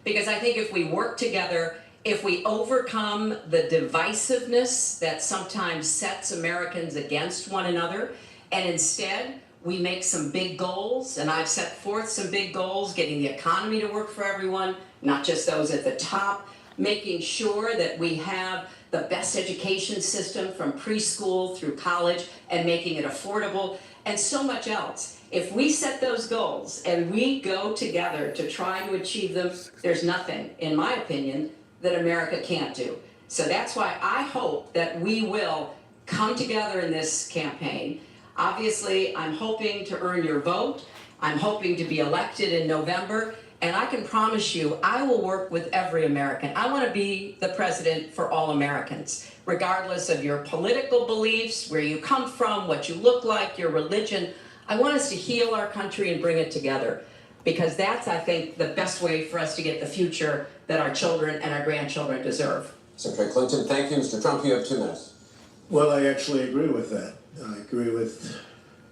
Because I think if we work together, if we overcome the divisiveness that sometimes sets Americans against one another, and instead we make some big goals, and I've set forth some big goals, getting the economy to work for everyone, not just those at the top, making sure that we have the best education system from preschool through college and making it affordable, and so much else. If we set those goals and we go together to try to achieve them, there's nothing, in my opinion, that America can't do. So that's why I hope that we will come together in this campaign. Obviously, I'm hoping to earn your vote. I'm hoping to be elected in November. And I can promise you, I will work with every American. I want to be the president for all Americans, regardless of your political beliefs, where you come from, what you look like, your religion. I want us to heal our country and bring it together, because that's, I think, the best way for us to get the future that our children and our grandchildren deserve. Secretary Clinton, thank you. Mr. Trump, you have 2 minutes. Well, I actually agree with that. I agree with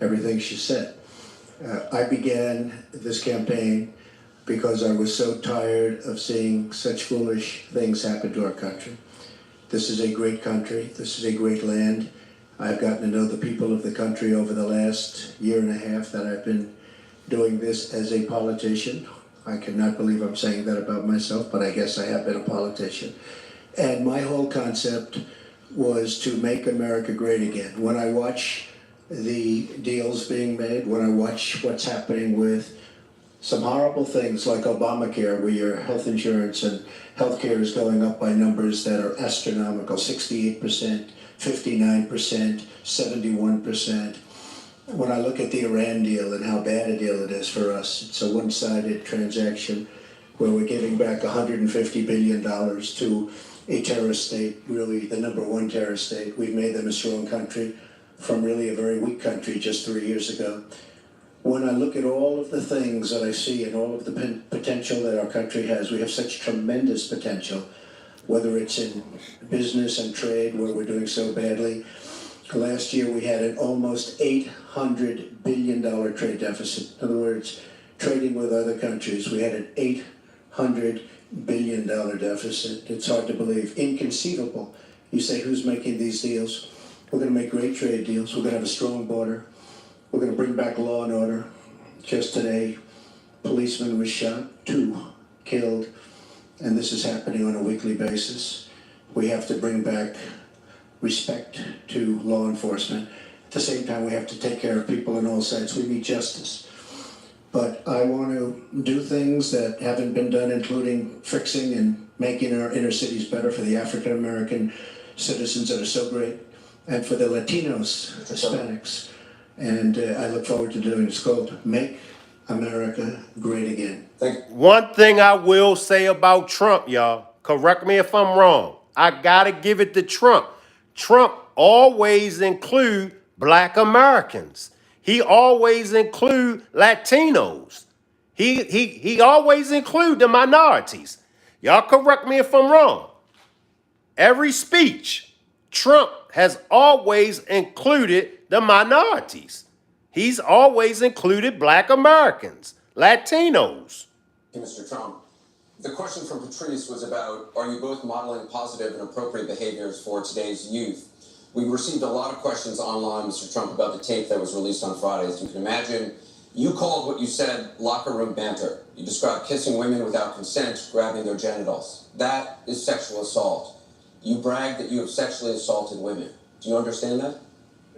everything she said. I began this campaign because I was so tired of seeing such foolish things happen to our country. This is a great country. This is a great land. I've gotten to know the people of the country over the last year and a half that I've been doing this as a politician. I cannot believe I'm saying that about myself, but I guess I have been a politician. And my whole concept was to make America great again. When I watch the deals being made, when I watch what's happening with some horrible things like Obamacare, where your health insurance and health care is going up by numbers that are astronomical, 68%, 59%, 71%. When I look at the Iran deal and how bad a deal it is for us, it's a one-sided transaction where we're giving back $150 billion to a terrorist state, really the #1 terrorist state. We've made them a strong country from really a very weak country just 3 years ago. When I look at all of the things that I see and all of the potential that our country has, we have such tremendous potential, whether it's in business and trade, where we're doing so badly. Last year we had an almost $800 billion trade deficit. In other words, trading with other countries, we had an $800 billion deficit. It's hard to believe, inconceivable. You say, who's making these deals? We're going to make great trade deals. We're going to have a strong border. We're going to bring back law and order. Just today, a policeman was shot, 2 killed, and this is happening on a weekly basis. We have to bring back respect to law enforcement. At the same time, we have to take care of people on all sides. We need justice. But I want to do things that haven't been done, including fixing and making our inner cities better for the African American citizens that are so great, and for the Latinos, Hispanics. And I look forward to doing it. It's called Make America Great Again. One thing I will say about Trump, y'all, correct me if I'm wrong. I gotta give it to Trump. Trump always include Black Americans. He always include Latinos. He always include the minorities. Y'all correct me if I'm wrong. Every speech, Trump has always included the minorities. He's always included Black Americans, Latinos. Mr. Trump, the question from Patrice was about, are you both modeling positive and appropriate behaviors for today's youth? We received a lot of questions online, Mr. Trump, about the tape that was released on Friday. As you can imagine, you called what you said locker room banter. You described kissing women without consent, grabbing their genitals. That is sexual assault. You bragged that you have sexually assaulted women. Do you understand that?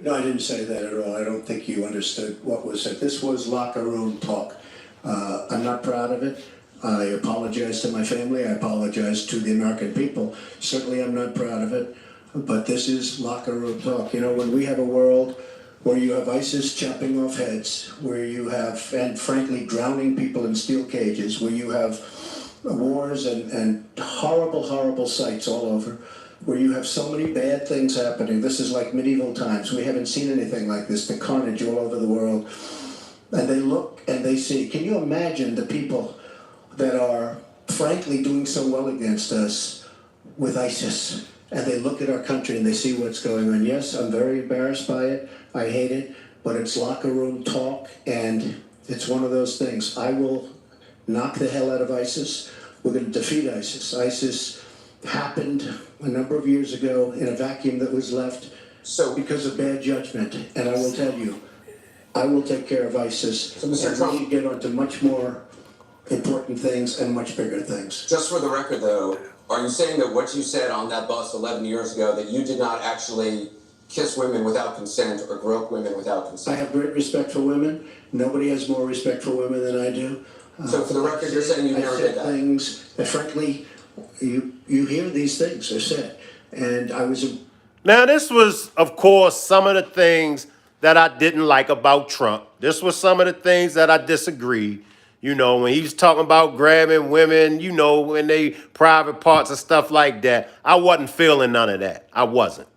No, I didn't say that at all. I don't think you understood what was said. This was locker room talk. I'm not proud of it. I apologize to my family. I apologize to the American people. Certainly I'm not proud of it. But this is locker room talk. You know, when we have a world where you have ISIS chopping off heads, where you have, and frankly, drowning people in steel cages, where you have wars and horrible, horrible sights all over, where you have so many bad things happening. This is like medieval times. We haven't seen anything like this, the carnage all over the world. And they look and they see. Can you imagine the people that are frankly doing so well against us with ISIS? And they look at our country and they see what's going on. Yes, I'm very embarrassed by it. I hate it. But it's locker room talk, and it's one of those things. I will knock the hell out of ISIS. We're going to defeat ISIS. ISIS happened a number of years ago in a vacuum that was left because of bad judgment. And I will tell you, I will take care of ISIS. So, Mr. And Trump, we can get on to much more important things and much bigger things. just for the record, though, are you saying that what you said on that bus 11 years ago, that you did not actually kiss women without consent or grope women without I consent? have great respect for women. Nobody has more respect for women than I do. So for the record, you're saying you never did that? Things that, frankly, you hear these things are said. And I was... Now, this was, of course, some of the things that I didn't like about Trump. This was some of the things that I disagreed. You know, when he was talking about grabbing women, you know, in they private parts and stuff like that, I wasn't feeling none of that. I wasn't.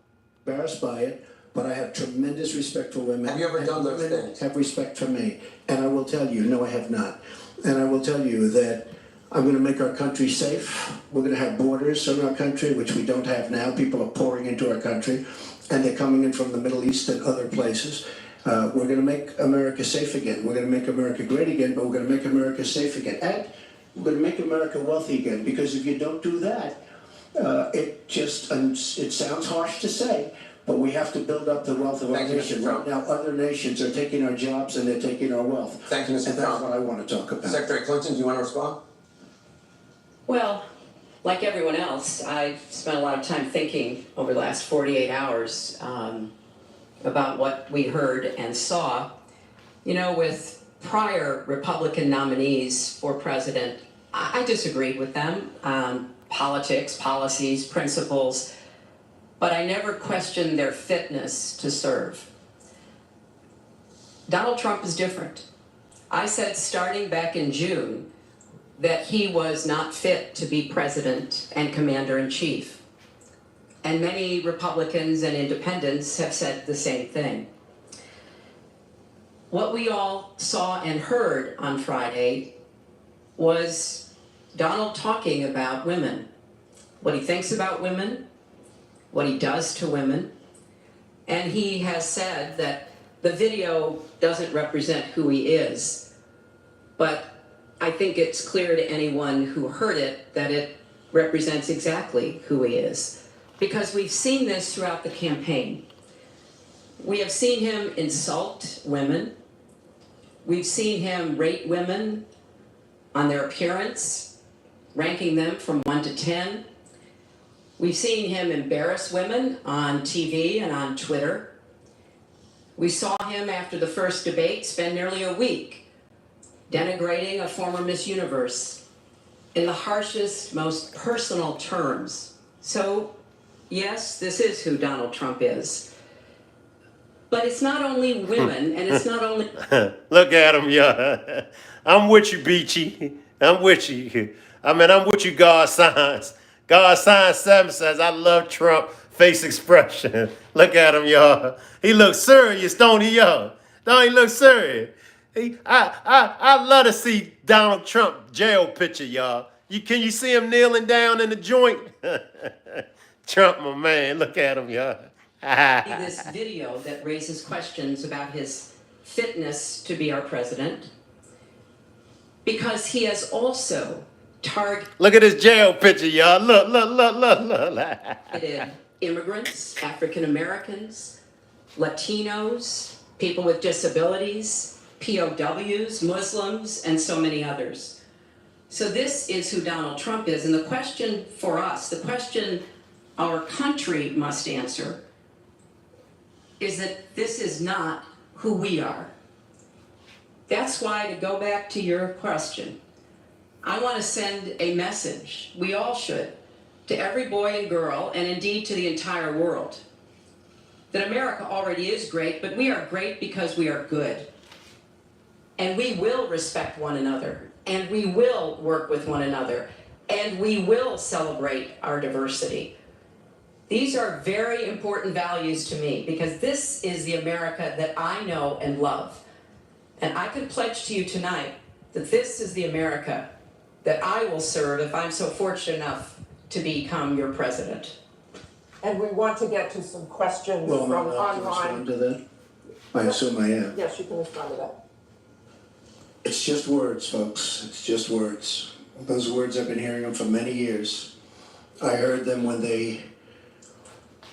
Embarrassed by it, but I have tremendous respect for women. Have you ever done those women things? have respect for me. And I will tell you, no, I have not. And I will tell you that I'm going to make our country safe. We're going to have borders in our country, which we don't have now. People are pouring into our country, and they're coming in from the Middle East and other places. We're going to make America safe again. We're going to make America great again, but we're going to make America safe again. And we're going to make America wealthy again, because if you don't do that, it sounds harsh to say, but we have to build up the wealth of our nation. Right now, other nations are taking our jobs and they're taking our wealth. Thank you, Mr. And Trump. that's what I want to talk about. Secretary Clinton, do you want to respond? Well, like everyone else, I've spent a lot of time thinking over the last 48 hours about what we heard and saw. You know, with prior Republican nominees for president, I disagreed with them on politics, policies, principles, but I never questioned their fitness to serve. Donald Trump is different. I said starting back in June that he was not fit to be president and commander-in-chief. And many Republicans and independents have said the same thing. What we all saw and heard on Friday was Donald talking about women, what he thinks about women, what he does to women, and he has said that the video doesn't represent who he is, but I think it's clear to anyone who heard it that it represents exactly who he is, because we've seen this throughout the campaign. We have seen him insult women. We've seen him rate women on their appearance, ranking them from 1 to 10. We've seen him embarrass women on TV and on Twitter. We saw him after the first debate spend nearly a week denigrating a former Miss Universe in the harshest, most personal terms. So, yes, this is who Donald Trump is. But it's not only women, and it's not only... Look at him, yeah. I'm with you, Beachy. I'm with you. I'm with you, God Signs. God Signs 7 says, I love Trump face expression. Look at him, y'all. He looks serious, don't he, y'all? Don't he look serious? I love to see Donald Trump jail picture, y'all. Can you see him kneeling down in the joint? Trump, my man. Look at him, y'all. this video that raises questions about his fitness to be our president, because he has also Look at his jail picture, y'all. Look. targeted immigrants, African Americans, Latinos, people with disabilities, POWs, Muslims, and so many others. So this is who Donald Trump is. And the question for us, the question our country must answer, is that this is not who we are. That's why, to go back to your question, I want to send a message, we all should, to every boy and girl, and indeed to the entire world, that America already is great, but we are great because we are good. and we will respect one another, and we will work with one another, and we will celebrate our diversity. These are very important values to me because this is the America that I know and love. And I can pledge to you tonight that this is the America that I will serve if I'm so fortunate enough to become your president. And we want to get to some questions Well, from I'm allowed to respond online. to that? I assume I am. Yes, you can respond to that. It's just words, folks. It's just words. Those words, I've been hearing them for many years. I heard them when they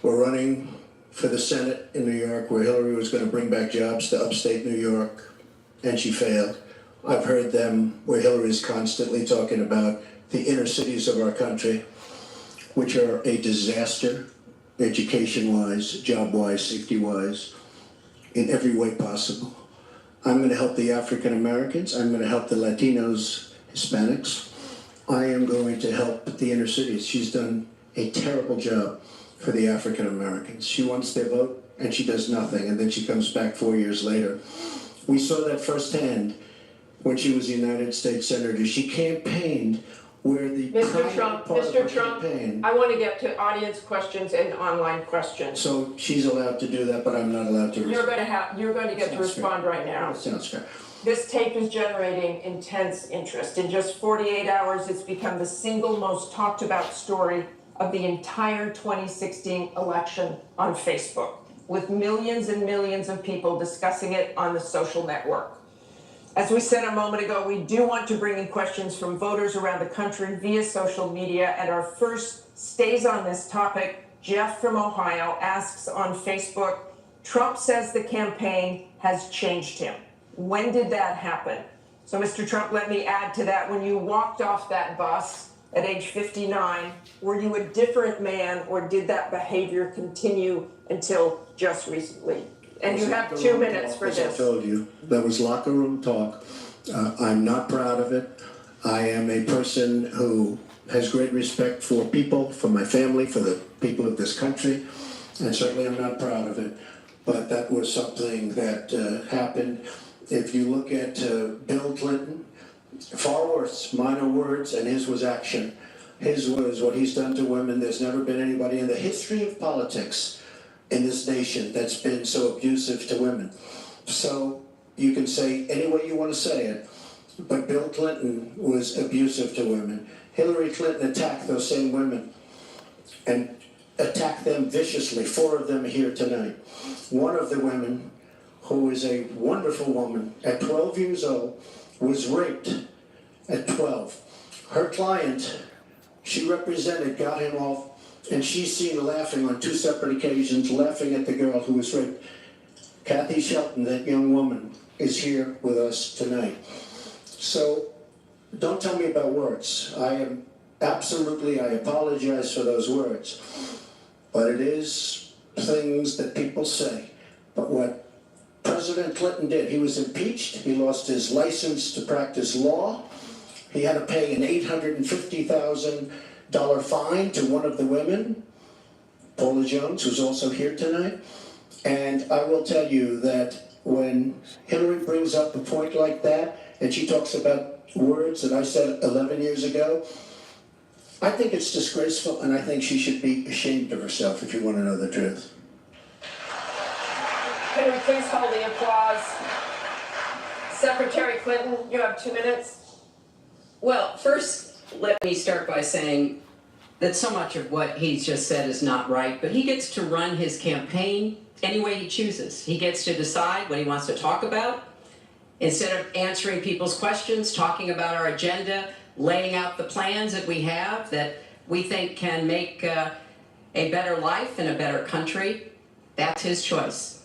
were running for the Senate in New York, where Hillary was going to bring back jobs to upstate New York, and she failed. I've heard them where Hillary's constantly talking about the inner cities of our country, which are a disaster, education-wise, job-wise, safety-wise, in every way possible. I'm going to help the African Americans. I'm going to help the Latinos, Hispanics. I am going to help the inner cities. She's done a terrible job for the African Americans. She wants their vote and she does nothing, and then she comes back 4 years later. We saw that firsthand when she was a United States Senator. She campaigned where the Mr. Trump, campaign. I want to get to audience questions and online questions. So she's allowed to do that, but I'm not allowed to You're going to get to respond right now. That sounds fair. This tape is generating intense interest. In just 48 hours, it's become the single most talked about story of the entire 2016 election on Facebook, with millions and millions of people discussing it on the social network. As we said a moment ago, we do want to bring in questions from voters around the country via social media, and our first stays on this topic. Jeff from Ohio asks on Facebook, Trump says the campaign has changed him. When did that happen? So, Mr. Trump, let me add to that. When you walked off that bus at age 59, were you a different man, or did that behavior continue until just recently? And you have 2 minutes for this. As I told you, that was locker room talk. I'm not proud of it. I am a person who has great respect for people, for my family, for the people of this country, and certainly I'm not proud of it. But that was something that happened. If you look at Bill Clinton, far worse, minor words, and his was action. His was what he's done to women. There's never been anybody in the history of politics in this nation that's been so abusive to women. So you can say any way you want to say it, but Bill Clinton was abusive to women. Hillary Clinton attacked those same women and attacked them viciously. 4 of them are here tonight. One of the women, who is a wonderful woman, at 12 years old, was raped at 12. Her client, she represented, got him off, and she's seen laughing on 2 separate occasions, laughing at the girl who was raped. Kathy Shelton, that young woman, is here with us tonight. So don't tell me about words. I apologize for those words. But it is things that people say. But what President Clinton did, he was impeached, he lost his license to practice law, he had to pay an $850,000 fine to one of the women, Paula Jones, who's also here tonight. And I will tell you that when Hillary brings up a point like that, and she talks about words that I said 11 years ago, I think it's disgraceful, and I think she should be ashamed of herself, if you want to know the truth. Can we please hold the applause? Secretary Clinton, you have 2 minutes. Well, first, let me start by saying that so much of what he's just said is not right, but he gets to run his campaign any way he chooses. He gets to decide what he wants to talk about. Instead of answering people's questions, talking about our agenda, laying out the plans that we have that we think can make a better life and a better country, that's his choice.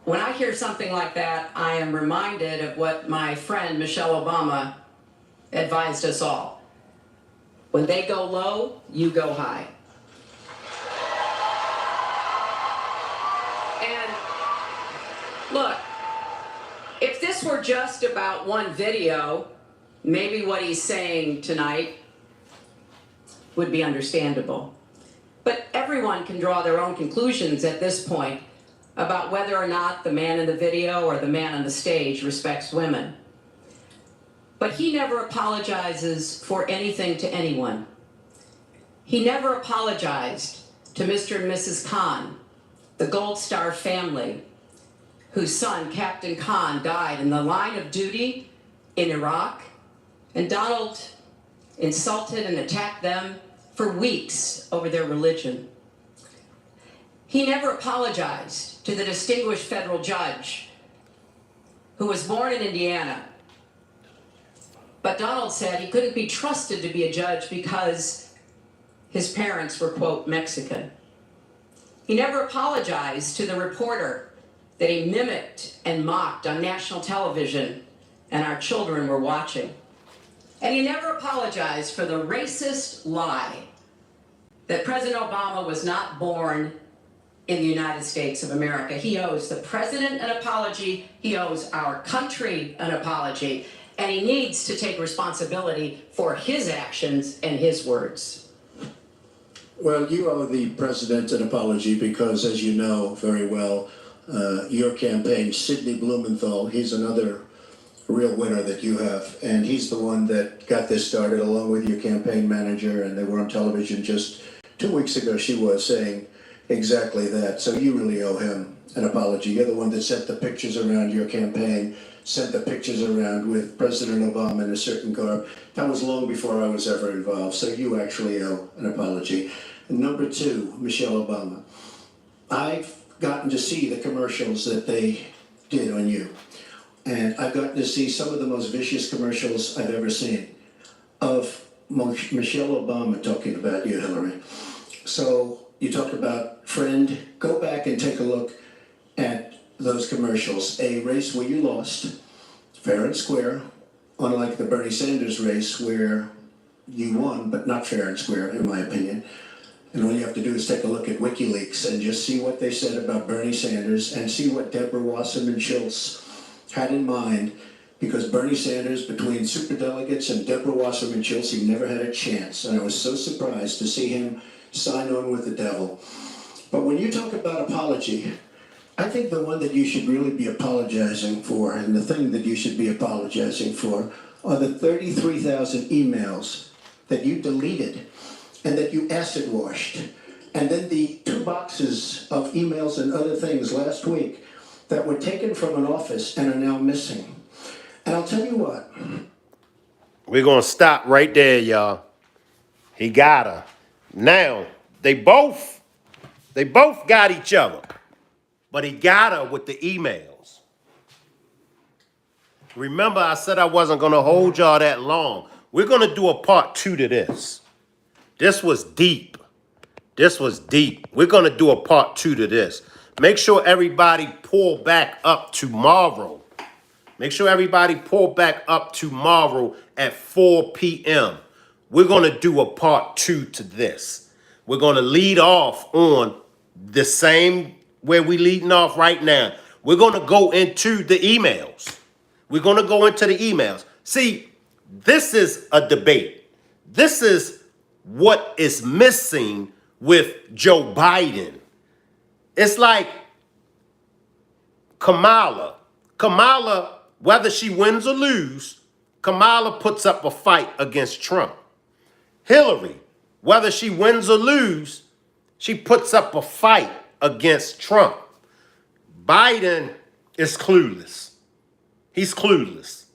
When I hear something like that, I am reminded of what my friend Michelle Obama advised us all. When they go low, you go high. And look, if this were just about one video, maybe what he's saying tonight would be understandable. But everyone can draw their own conclusions at this point. about whether or not the man in the video or the man on the stage respects women. But he never apologizes for anything to anyone. He never apologized to Mr. and Mrs. Khan, the Gold Star family, whose son, Captain Khan, died in the line of duty in Iraq, and Donald insulted and attacked them for weeks over their religion. He never apologized to the distinguished federal judge who was born in Indiana. But Donald said he couldn't be trusted to be a judge because his parents were, quote, Mexican. He never apologized to the reporter that he mimicked and mocked on national television and our children were watching. And he never apologized for the racist lie that President Obama was not born in the United States of America. He owes the president an apology. He owes our country an apology. And he needs to take responsibility for his actions and his words. Well, you owe the president an apology because, as you know very well, your campaign, Sidney Blumenthal, he's another real winner that you have. And he's the one that got this started along with your campaign manager. And they were on television just 2 weeks ago, she was saying exactly that. So you really owe him an apology. You're the one that sent the pictures around your campaign, sent the pictures around with President Obama in a certain garb. That was long before I was ever involved. So you actually owe an apology. And number two, Michelle Obama. I've gotten to see the commercials that they did on you. And I've gotten to see some of the most vicious commercials I've ever seen of Michelle Obama talking about you, Hillary. So you talk about friend, go back and take a look at those commercials. A race where you lost, fair and square, unlike the Bernie Sanders race where you won, but not fair and square, in my opinion. And all you have to do is take a look at WikiLeaks and just see what they said about Bernie Sanders and see what Deborah Wasserman Schultz had in mind, because Bernie Sanders, between superdelegates and Deborah Wasserman Schultz, he never had a chance. And I was so surprised to see him sign on with the devil. But when you talk about apology, I think the one that you should really be apologizing for, and the thing that you should be apologizing for, are the 33,000 emails that you deleted and that you acid washed. And then the 2 boxes of emails and other things last week that were taken from an office and are now missing. And I'll tell you what. We're going to stop right there, y'all. He got her. Now, they both got each other. But he got her with the emails. Remember, I said I wasn't going to hold y'all that long. We're going to do a part 2 to this. This was deep. This was deep. We're going to do a part 2 to this. Make sure everybody pull back up tomorrow. Make sure everybody pull back up tomorrow at 4 p.m. We're going to do a part 2 to this. We're going to lead off on the same where we leading off right now. We're going to go into the emails. We're going to go into the emails. See, this is a debate. This is what is missing with Joe Biden. It's like Kamala, whether she wins or lose, Kamala puts up a fight against Trump. Hillary, whether she wins or lose, she puts up a fight against Trump. Biden is clueless. He's clueless.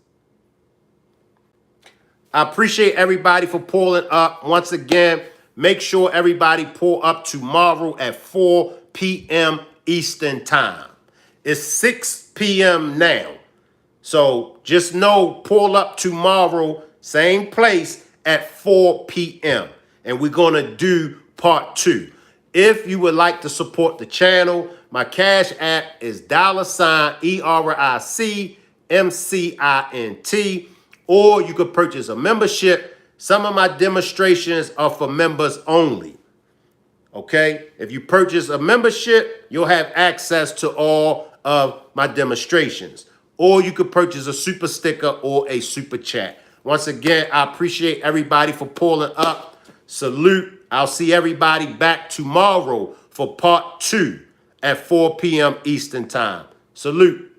I appreciate everybody for pulling up. Once again, make sure everybody pull up tomorrow at 4 p.m. Eastern Time. It's 6 p.m. now. So just know, pull up tomorrow, same place at 4 p.m. And we're going to do part 2. If you would like to support the channel, my Cash App is $ERICMCINT, or you could purchase a membership. Some of my demonstrations are for members only. Okay? If you purchase a membership, you'll have access to all of my demonstrations. Or you could purchase a super sticker or a super chat. Once again, I appreciate everybody for pulling up. Salute. I'll see everybody back tomorrow for part 2 at 4 p.m. Eastern Time. Salute.